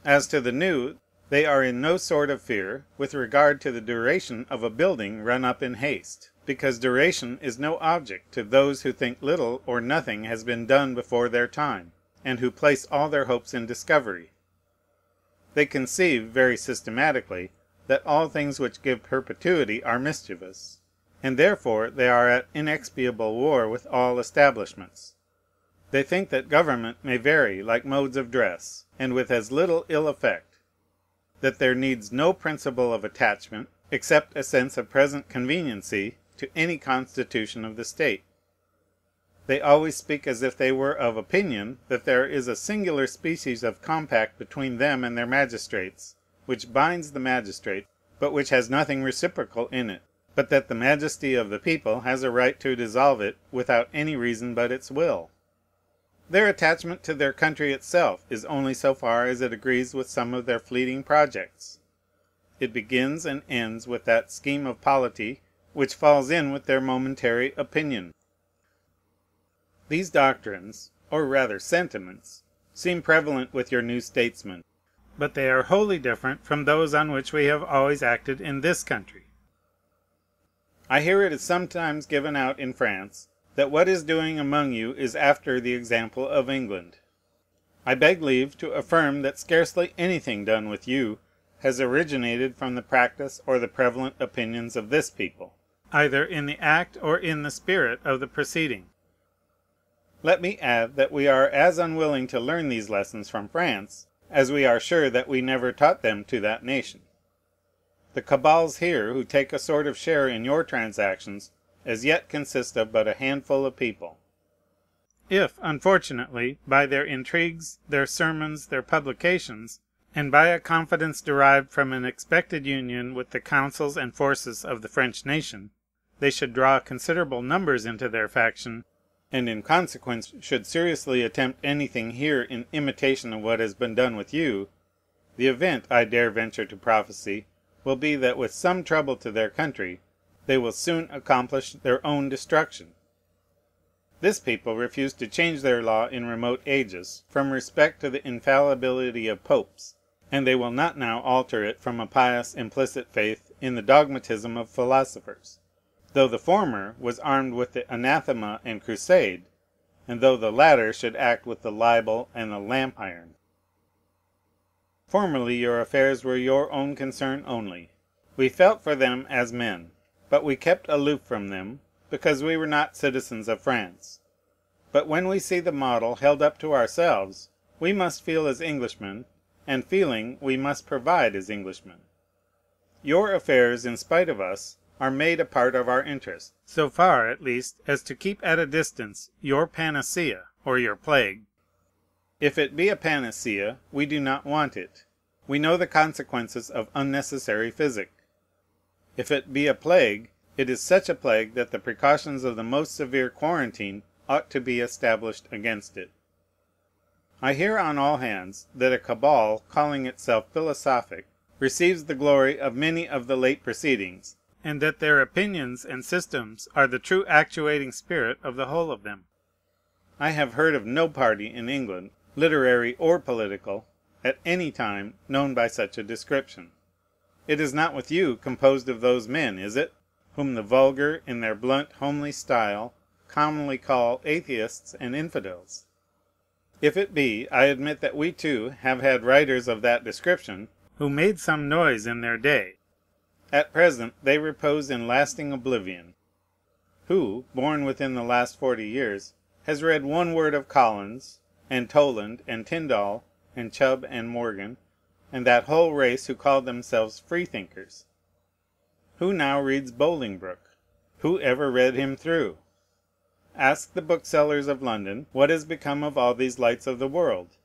As to the new, they are in no sort of fear with regard to the duration of a building run up in haste, because duration is no object to those who think little or nothing has been done before their time, and who place all their hopes in discovery. They conceive, very systematically, that all things which give perpetuity are mischievous, and therefore they are at inexpiable war with all establishments. They think that government may vary like modes of dress, and with as little ill effect; that there needs no principle of attachment, except a sense of present conveniency, to any constitution of the state. They always speak as if they were of opinion that there is a singular species of compact between them and their magistrates, which binds the magistrate, but which has nothing reciprocal in it, but that the majesty of the people has a right to dissolve it without any reason but its will. Their attachment to their country itself is only so far as it agrees with some of their fleeting projects. It begins and ends with that scheme of polity which falls in with their momentary opinion. These doctrines, or rather sentiments, seem prevalent with your new statesmen, but they are wholly different from those on which we have always acted in this country. I hear it is sometimes given out in France that what is doing among you is after the example of England. I beg leave to affirm that scarcely anything done with you has originated from the practice or the prevalent opinions of this people, either in the act or in the spirit of the proceeding. Let me add that we are as unwilling to learn these lessons from France as we are sure that we never taught them to that nation. The cabals here who take a sort of share in your transactions as yet consist of but a handful of people. If, unfortunately, by their intrigues, their sermons, their publications, and by a confidence derived from an expected union with the counsels and forces of the French nation, they should draw considerable numbers into their faction, and in consequence should seriously attempt anything here in imitation of what has been done with you, the event, I dare venture to prophesy, will be that with some trouble to their country they will soon accomplish their own destruction. This people refused to change their law in remote ages, from respect to the infallibility of popes, and they will not now alter it from a pious implicit faith in the dogmatism of philosophers, though the former was armed with the anathema and crusade, and though the latter should act with the libel and the lamp iron. Formerly your affairs were your own concern only. We felt for them as men, but we kept aloof from them, because we were not citizens of France. But when we see the model held up to ourselves, we must feel as Englishmen, and feeling, we must provide as Englishmen. Your affairs, in spite of us, are made a part of our interest, so far, at least, as to keep at a distance your panacea, or your plague. If it be a panacea, we do not want it. We know the consequences of unnecessary physic. If it be a plague, it is such a plague that the precautions of the most severe quarantine ought to be established against it. I hear on all hands that a cabal, calling itself philosophic, receives the glory of many of the late proceedings, and that their opinions and systems are the true actuating spirit of the whole of them. I have heard of no party in England, literary or political, at any time known by such a description. It is not with you composed of those men, is it, whom the vulgar, in their blunt, homely style, commonly call atheists and infidels? If it be, I admit that we too have had writers of that description who made some noise in their day. At present they repose in lasting oblivion. Who, born within the last 40 years, has read one word of Collins, and Toland, and Tyndall, and Chubb, and Morgan, and that whole race who called themselves freethinkers? Who now reads Bolingbroke? Who ever read him through? Ask the booksellers of London what is become of all these lights of the world.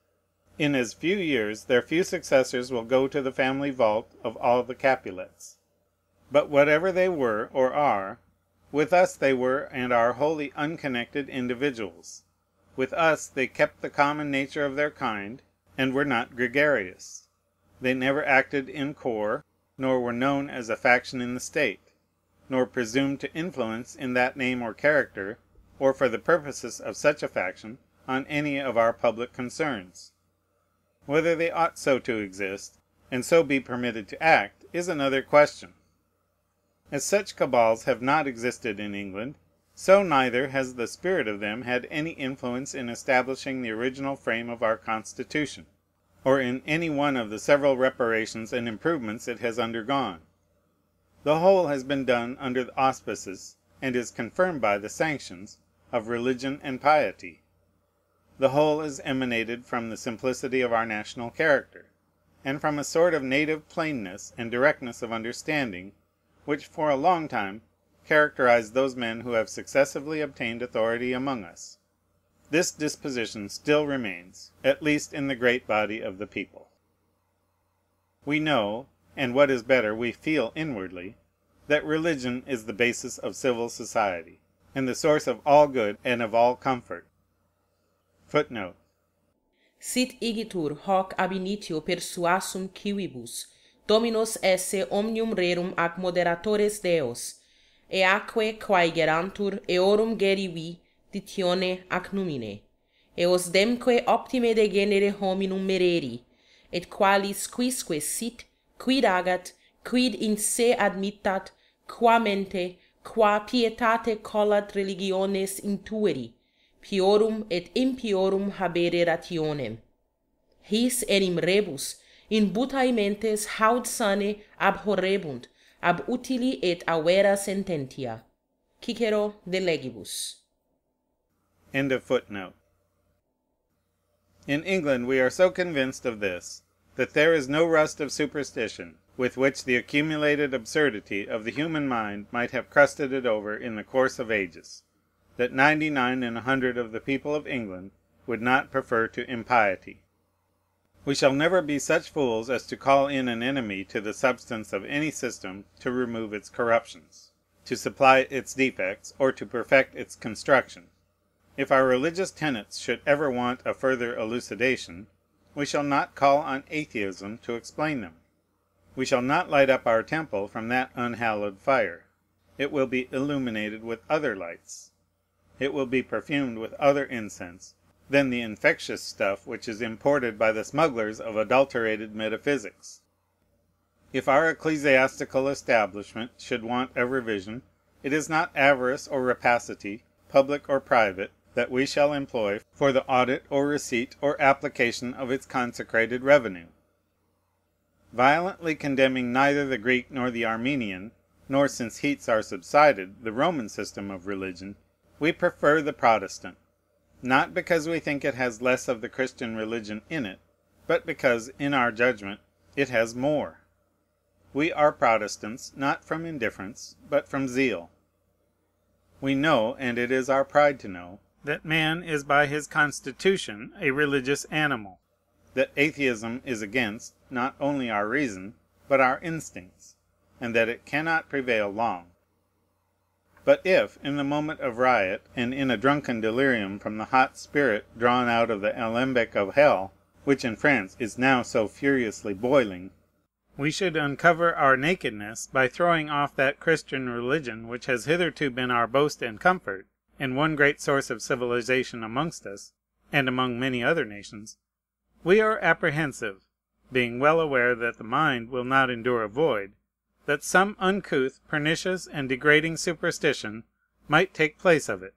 In as few years their few successors will go to the family vault of all the Capulets. But whatever they were or are, With us they were and are wholly unconnected individuals. With us they kept the common nature of their kind, and were not gregarious. They never acted in corps, nor were known as a faction in the state, nor presumed to influence in that name or character, or for the purposes of such a faction, on any of our public concerns. Whether they ought so to exist, and so be permitted to act, is another question. As such cabals have not existed in England, so neither has the spirit of them had any influence in establishing the original frame of our Constitution, or in any one of the several reparations and improvements it has undergone. The whole has been done under the auspices, and is confirmed by the sanctions, of religion and piety. The whole is emanated from the simplicity of our national character, and from a sort of native plainness and directness of understanding, which for a long time characterized those men who have successively obtained authority among us. This disposition still remains, at least in the great body of the people. We know, and what is better, we feel inwardly, that religion is the basis of civil society, and the source of all good and of all comfort. Footnote. Sit igitur hoc ab initio persuasum civibus, Dominus esse omnium rerum ac moderatores Deos, eaque quae gerantur eorum gerivi ditione ac numine, eos demque optime de genere hominum mereri, et qualis quisque sit, quid agat, quid in se admittat, qua mente, qua pietate collat religiones intueri, piorum et impiorum habere rationem. His enim rebus, in butae mentes haud sane abhorrebunt, ab utili et avera sententia. Cicero de legibus. End of footnote. In England we are so convinced of this, that there is no rust of superstition with which the accumulated absurdity of the human mind might have crusted it over in the course of ages, that 99 in 100 of the people of England would not prefer to impiety. We shall never be such fools as to call in an enemy to the substance of any system to remove its corruptions, to supply its defects, or to perfect its construction. If our religious tenets should ever want a further elucidation, we shall not call on atheism to explain them. We shall not light up our temple from that unhallowed fire. It will be illuminated with other lights. It will be perfumed with other incense than the infectious stuff which is imported by the smugglers of adulterated metaphysics. If our ecclesiastical establishment should want a revision, it is not avarice or rapacity, public or private, that we shall employ for the audit or receipt or application of its consecrated revenue. Violently condemning neither the Greek nor the Armenian, nor, since heats are subsided, the Roman system of religion, we prefer the Protestant, not because we think it has less of the Christian religion in it, but because, in our judgment, it has more. We are Protestants, not from indifference, but from zeal. We know, and it is our pride to know, that man is by his constitution a religious animal, that atheism is against, not only our reason, but our instincts, and that it cannot prevail long. But if, in the moment of riot, and in a drunken delirium from the hot spirit drawn out of the alembic of hell, which in France is now so furiously boiling, we should uncover our nakedness by throwing off that Christian religion which has hitherto been our boast and comfort, and one great source of civilization amongst us, and among many other nations, we are apprehensive, being well aware that the mind will not endure a void, that some uncouth, pernicious, and degrading superstition might take place of it.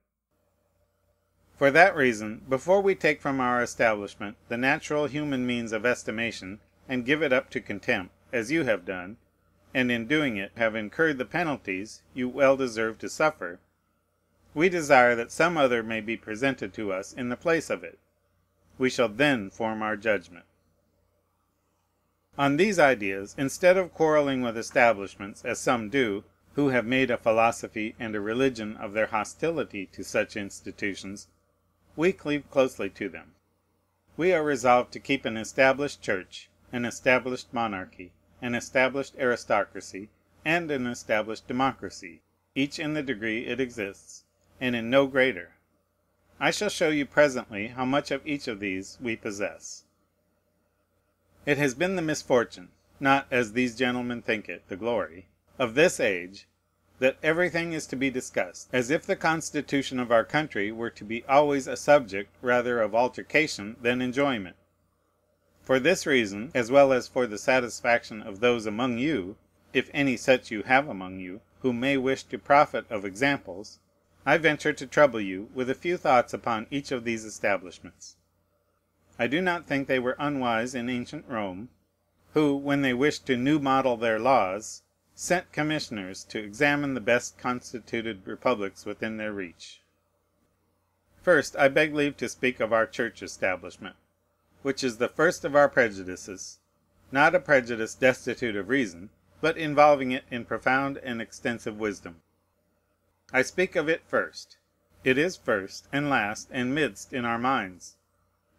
For that reason, before we take from our establishment the natural human means of estimation, and give it up to contempt, as you have done, and in doing it have incurred the penalties you well deserve to suffer, we desire that some other may be presented to us in the place of it. We shall then form our judgment. On these ideas, instead of quarreling with establishments, as some do, who have made a philosophy and a religion of their hostility to such institutions, we cleave closely to them. We are resolved to keep an established church, an established monarchy, an established aristocracy, and an established democracy, each in the degree it exists, and in no greater. I shall show you presently how much of each of these we possess. It has been the misfortune, not, as these gentlemen think it, the glory, of this age, that everything is to be discussed, as if the constitution of our country were to be always a subject rather of altercation than enjoyment. For this reason, as well as for the satisfaction of those among you, if any such you have among you, who may wish to profit of examples, I venture to trouble you with a few thoughts upon each of these establishments. I do not think they were unwise in ancient Rome, who, when they wished to new model their laws, sent commissioners to examine the best constituted republics within their reach. First, I beg leave to speak of our church establishment, which is the first of our prejudices, not a prejudice destitute of reason, but involving it in profound and extensive wisdom. I speak of it first. It is first, and last, and midst in our minds.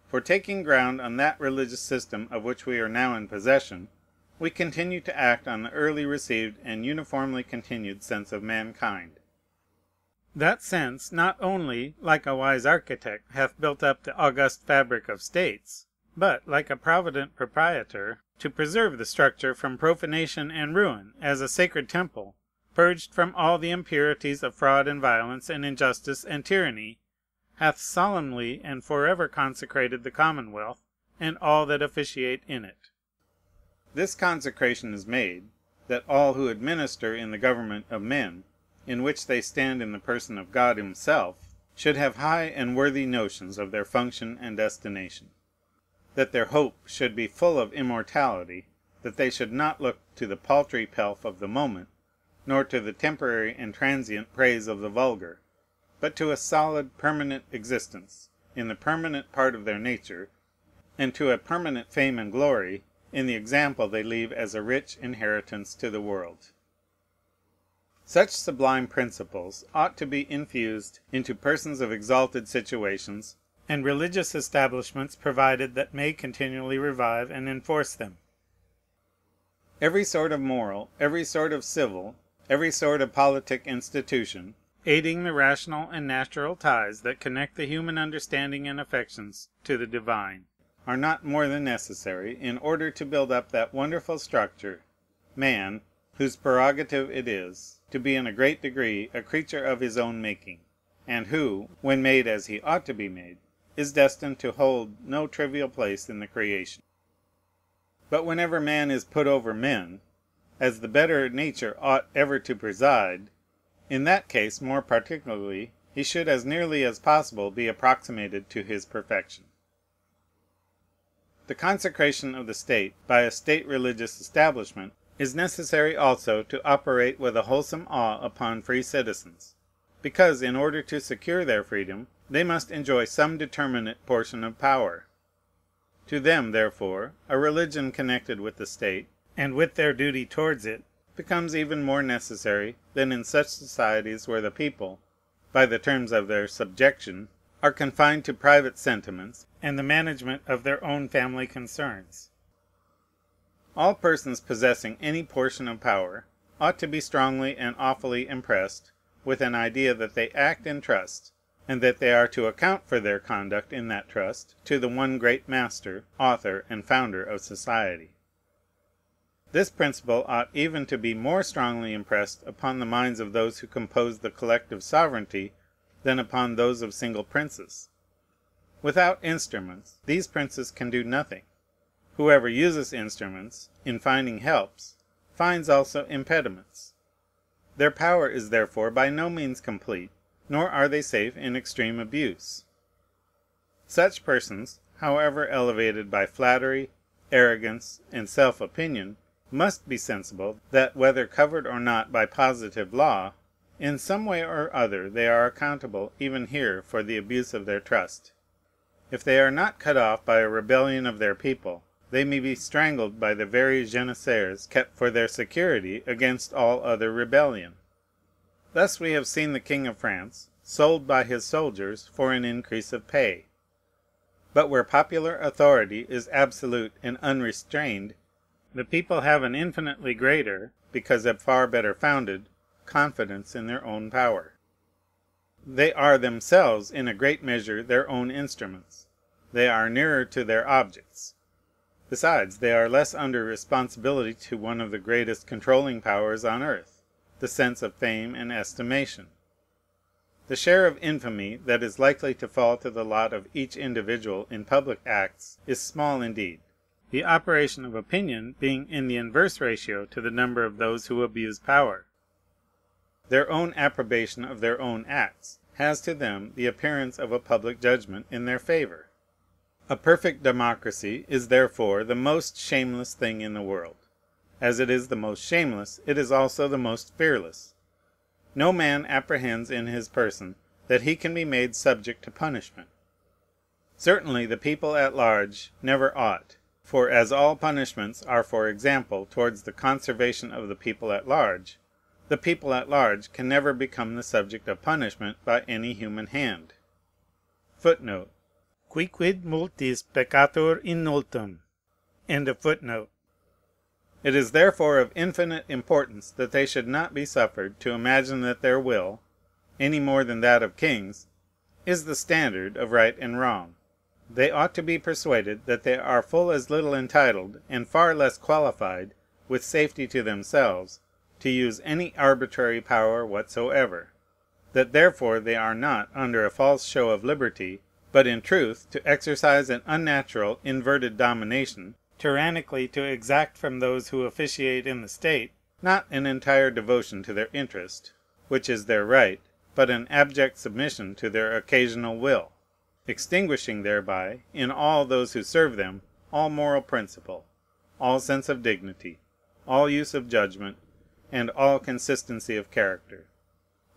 For taking ground on that religious system of which we are now in possession, we continue to act on the early received and uniformly continued sense of mankind. That sense not only, like a wise architect, hath built up the august fabric of states, but, like a provident proprietor, to preserve the structure from profanation and ruin, as a sacred temple, purged from all the impurities of fraud and violence and injustice and tyranny, hath solemnly and forever consecrated the commonwealth and all that officiate in it. This consecration is made, that all who administer in the government of men, in which they stand in the person of God himself, should have high and worthy notions of their function and destination; that their hope should be full of immortality; that they should not look to the paltry pelf of the moment, nor to the temporary and transient praise of the vulgar, but to a solid, permanent existence in the permanent part of their nature, and to a permanent fame and glory in the example they leave as a rich inheritance to the world. Such sublime principles ought to be infused into persons of exalted situations, and religious establishments provided that may continually revive and enforce them. Every sort of moral, every sort of civil, every sort of politic institution, aiding the rational and natural ties that connect the human understanding and affections to the divine, are not more than necessary in order to build up that wonderful structure, man, whose prerogative it is to be in a great degree a creature of his own making, and who, when made as he ought to be made, is destined to hold no trivial place in the creation. But whenever man is put over men, as the better nature ought ever to preside, in that case more particularly he should as nearly as possible be approximated to his perfection. The consecration of the state by a state religious establishment is necessary also to operate with a wholesome awe upon free citizens, because, in order to secure their freedom, they must enjoy some determinate portion of power. To them, therefore, a religion connected with the state, and with their duty towards it, becomes even more necessary than in such societies where the people, by the terms of their subjection, are confined to private sentiments and the management of their own family concerns. All persons possessing any portion of power ought to be strongly and awfully impressed with an idea that they act in trust, and that they are to account for their conduct in that trust to the one great master, author, and founder of society. This principle ought even to be more strongly impressed upon the minds of those who compose the collective sovereignty than upon those of single princes. Without instruments, these princes can do nothing. Whoever uses instruments, in finding helps, finds also impediments. Their power is therefore by no means complete, nor are they safe in extreme abuse. Such persons, however elevated by flattery, arrogance, and self-opinion, must be sensible that, whether covered or not by positive law, in some way or other they are accountable even here for the abuse of their trust. If they are not cut off by a rebellion of their people, they may be strangled by the very janissaries kept for their security against all other rebellion. Thus we have seen the King of France sold by his soldiers for an increase of pay. But where popular authority is absolute and unrestrained, the people have an infinitely greater, because a far better founded, confidence in their own power. They are themselves in a great measure their own instruments. They are nearer to their objects. Besides, they are less under responsibility to one of the greatest controlling powers on earth, the sense of fame and estimation. The share of infamy that is likely to fall to the lot of each individual in public acts is small indeed, the operation of opinion being in the inverse ratio to the number of those who abuse power. Their own approbation of their own acts has to them the appearance of a public judgment in their favor. A perfect democracy is therefore the most shameless thing in the world. As it is the most shameless, it is also the most fearless. No man apprehends in his person that he can be made subject to punishment. Certainly the people at large never ought; for as all punishments are for example towards the conservation of the people at large can never become the subject of punishment by any human hand. Footnote: Quicquid multis peccatur in multum. End of footnote. It is therefore of infinite importance that they should not be suffered to imagine that their will, any more than that of kings, is the standard of right and wrong. They ought to be persuaded that they are full as little entitled, and far less qualified, with safety to themselves, to use any arbitrary power whatsoever; that therefore they are not under a false show of liberty, but in truth to exercise an unnatural inverted domination, tyrannically to exact from those who officiate in the state, not an entire devotion to their interest, which is their right, but an abject submission to their occasional will, extinguishing thereby, in all those who serve them, all moral principle, all sense of dignity, all use of judgment, and all consistency of character;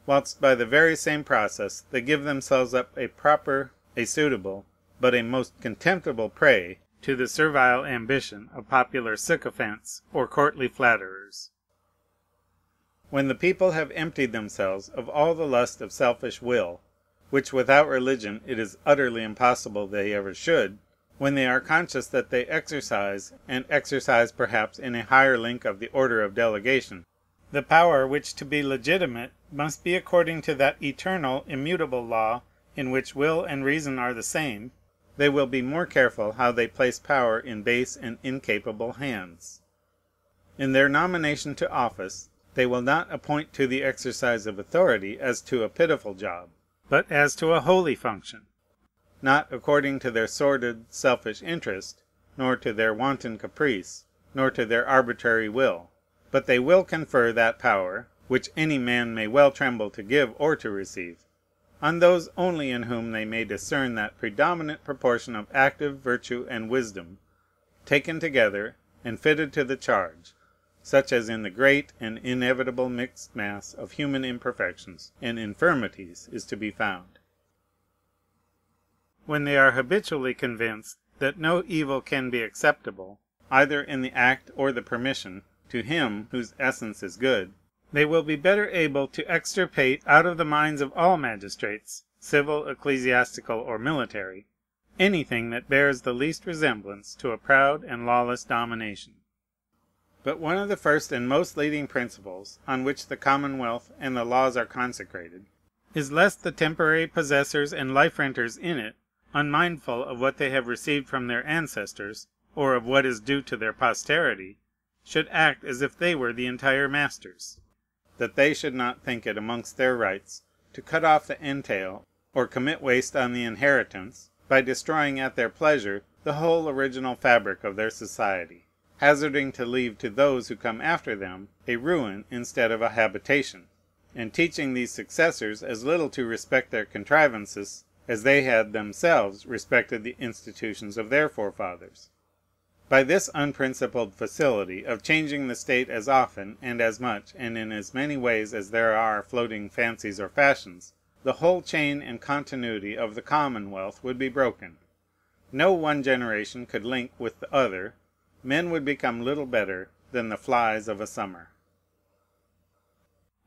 whilst by the very same process they give themselves up a proper, a suitable, but a most contemptible prey to the servile ambition of popular sycophants or courtly flatterers. When the people have emptied themselves of all the lust of selfish will, which without religion it is utterly impossible they ever should, when they are conscious that they exercise, and exercise perhaps in a higher link of the order of delegation, the power which to be legitimate must be according to that eternal, immutable law in which will and reason are the same, they will be more careful how they place power in base and incapable hands. In their nomination to office, they will not appoint to the exercise of authority as to a pitiful job, but as to a holy function, not according to their sordid, selfish interest, nor to their wanton caprice, nor to their arbitrary will; but they will confer that power, which any man may well tremble to give or to receive, on those only in whom they may discern that predominant proportion of active virtue and wisdom, taken together and fitted to the charge, such as in the great and inevitable mixed mass of human imperfections and infirmities is to be found. When they are habitually convinced that no evil can be acceptable, either in the act or the permission, to him whose essence is good, they will be better able to extirpate out of the minds of all magistrates, civil, ecclesiastical, or military, anything that bears the least resemblance to a proud and lawless domination. But one of the first and most leading principles on which the commonwealth and the laws are consecrated is lest the temporary possessors and life renters in it, unmindful of what they have received from their ancestors, or of what is due to their posterity, should act as if they were the entire masters; that they should not think it amongst their rights to cut off the entail or commit waste on the inheritance, by destroying at their pleasure the whole original fabric of their society, hazarding to leave to those who come after them a ruin instead of a habitation, and teaching these successors as little to respect their contrivances as they had themselves respected the institutions of their forefathers. By this unprincipled facility of changing the state as often and as much and in as many ways as there are floating fancies or fashions, the whole chain and continuity of the commonwealth would be broken. No one generation could link with the other. Men would become little better than the flies of a summer.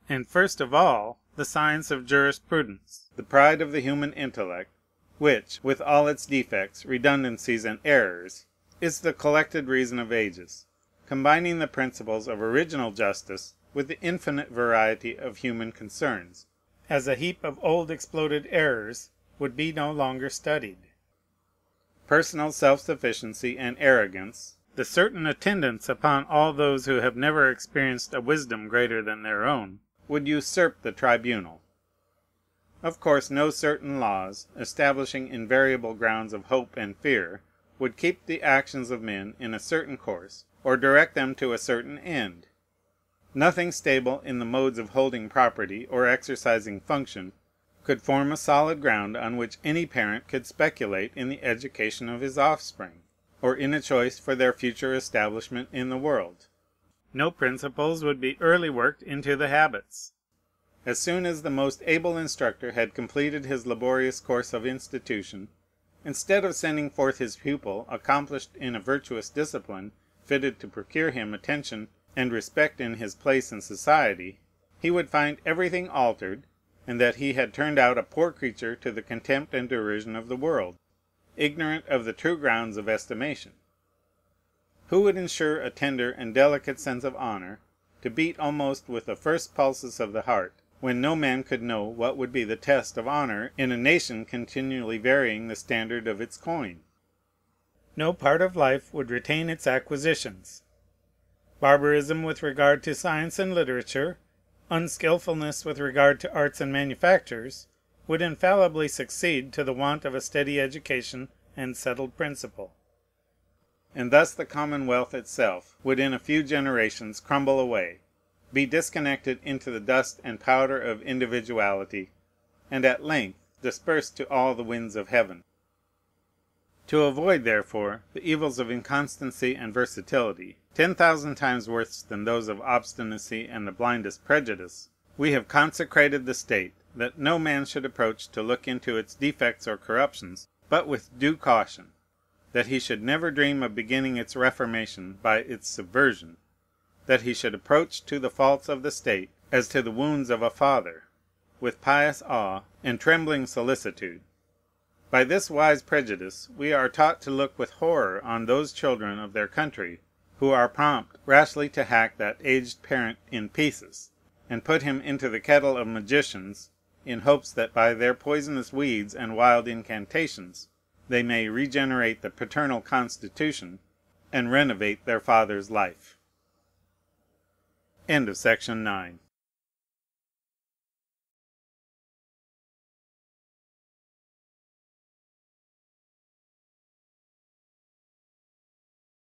And first of all, the science of jurisprudence, the pride of the human intellect, which, with all its defects, redundancies, and errors, is the collected reason of ages, combining the principles of original justice with the infinite variety of human concerns, as a heap of old exploded errors would be no longer studied. Personal self-sufficiency and arrogance, the certain attendance upon all those who have never experienced a wisdom greater than their own, would usurp the tribunal. Of course, no certain laws, establishing invariable grounds of hope and fear, would keep the actions of men in a certain course, or direct them to a certain end. Nothing stable in the modes of holding property or exercising function could form a solid ground on which any parent could speculate in the education of his offspring, or in a choice for their future establishment in the world. No principles would be early worked into the habits. As soon as the most able instructor had completed his laborious course of institution, instead of sending forth his pupil accomplished in a virtuous discipline fitted to procure him attention and respect in his place in society, he would find everything altered, and that he had turned out a poor creature to the contempt and derision of the world, ignorant of the true grounds of estimation. Who would insure a tender and delicate sense of honor to beat almost with the first pulses of the heart, when no man could know what would be the test of honor in a nation continually varying the standard of its coin? No part of life would retain its acquisitions. Barbarism with regard to science and literature, unskilfulness with regard to arts and manufactures, would infallibly succeed to the want of a steady education and settled principle. And thus the commonwealth itself would in a few generations crumble away, be disconnected into the dust and powder of individuality, and at length dispersed to all the winds of heaven. To avoid, therefore, the evils of inconstancy and versatility, 10,000 times worse than those of obstinacy and the blindest prejudice, we have consecrated the state, that no man should approach to look into its defects or corruptions but with due caution, that he should never dream of beginning its reformation by its subversion, that he should approach to the faults of the state as to the wounds of a father, with pious awe and trembling solicitude. By this wise prejudice we are taught to look with horror on those children of their country who are prompt rashly to hack that aged parent in pieces, and put him into the kettle of magicians, in hopes that by their poisonous weeds and wild incantations they may regenerate the paternal constitution, and renovate their father's life. End of Section 9.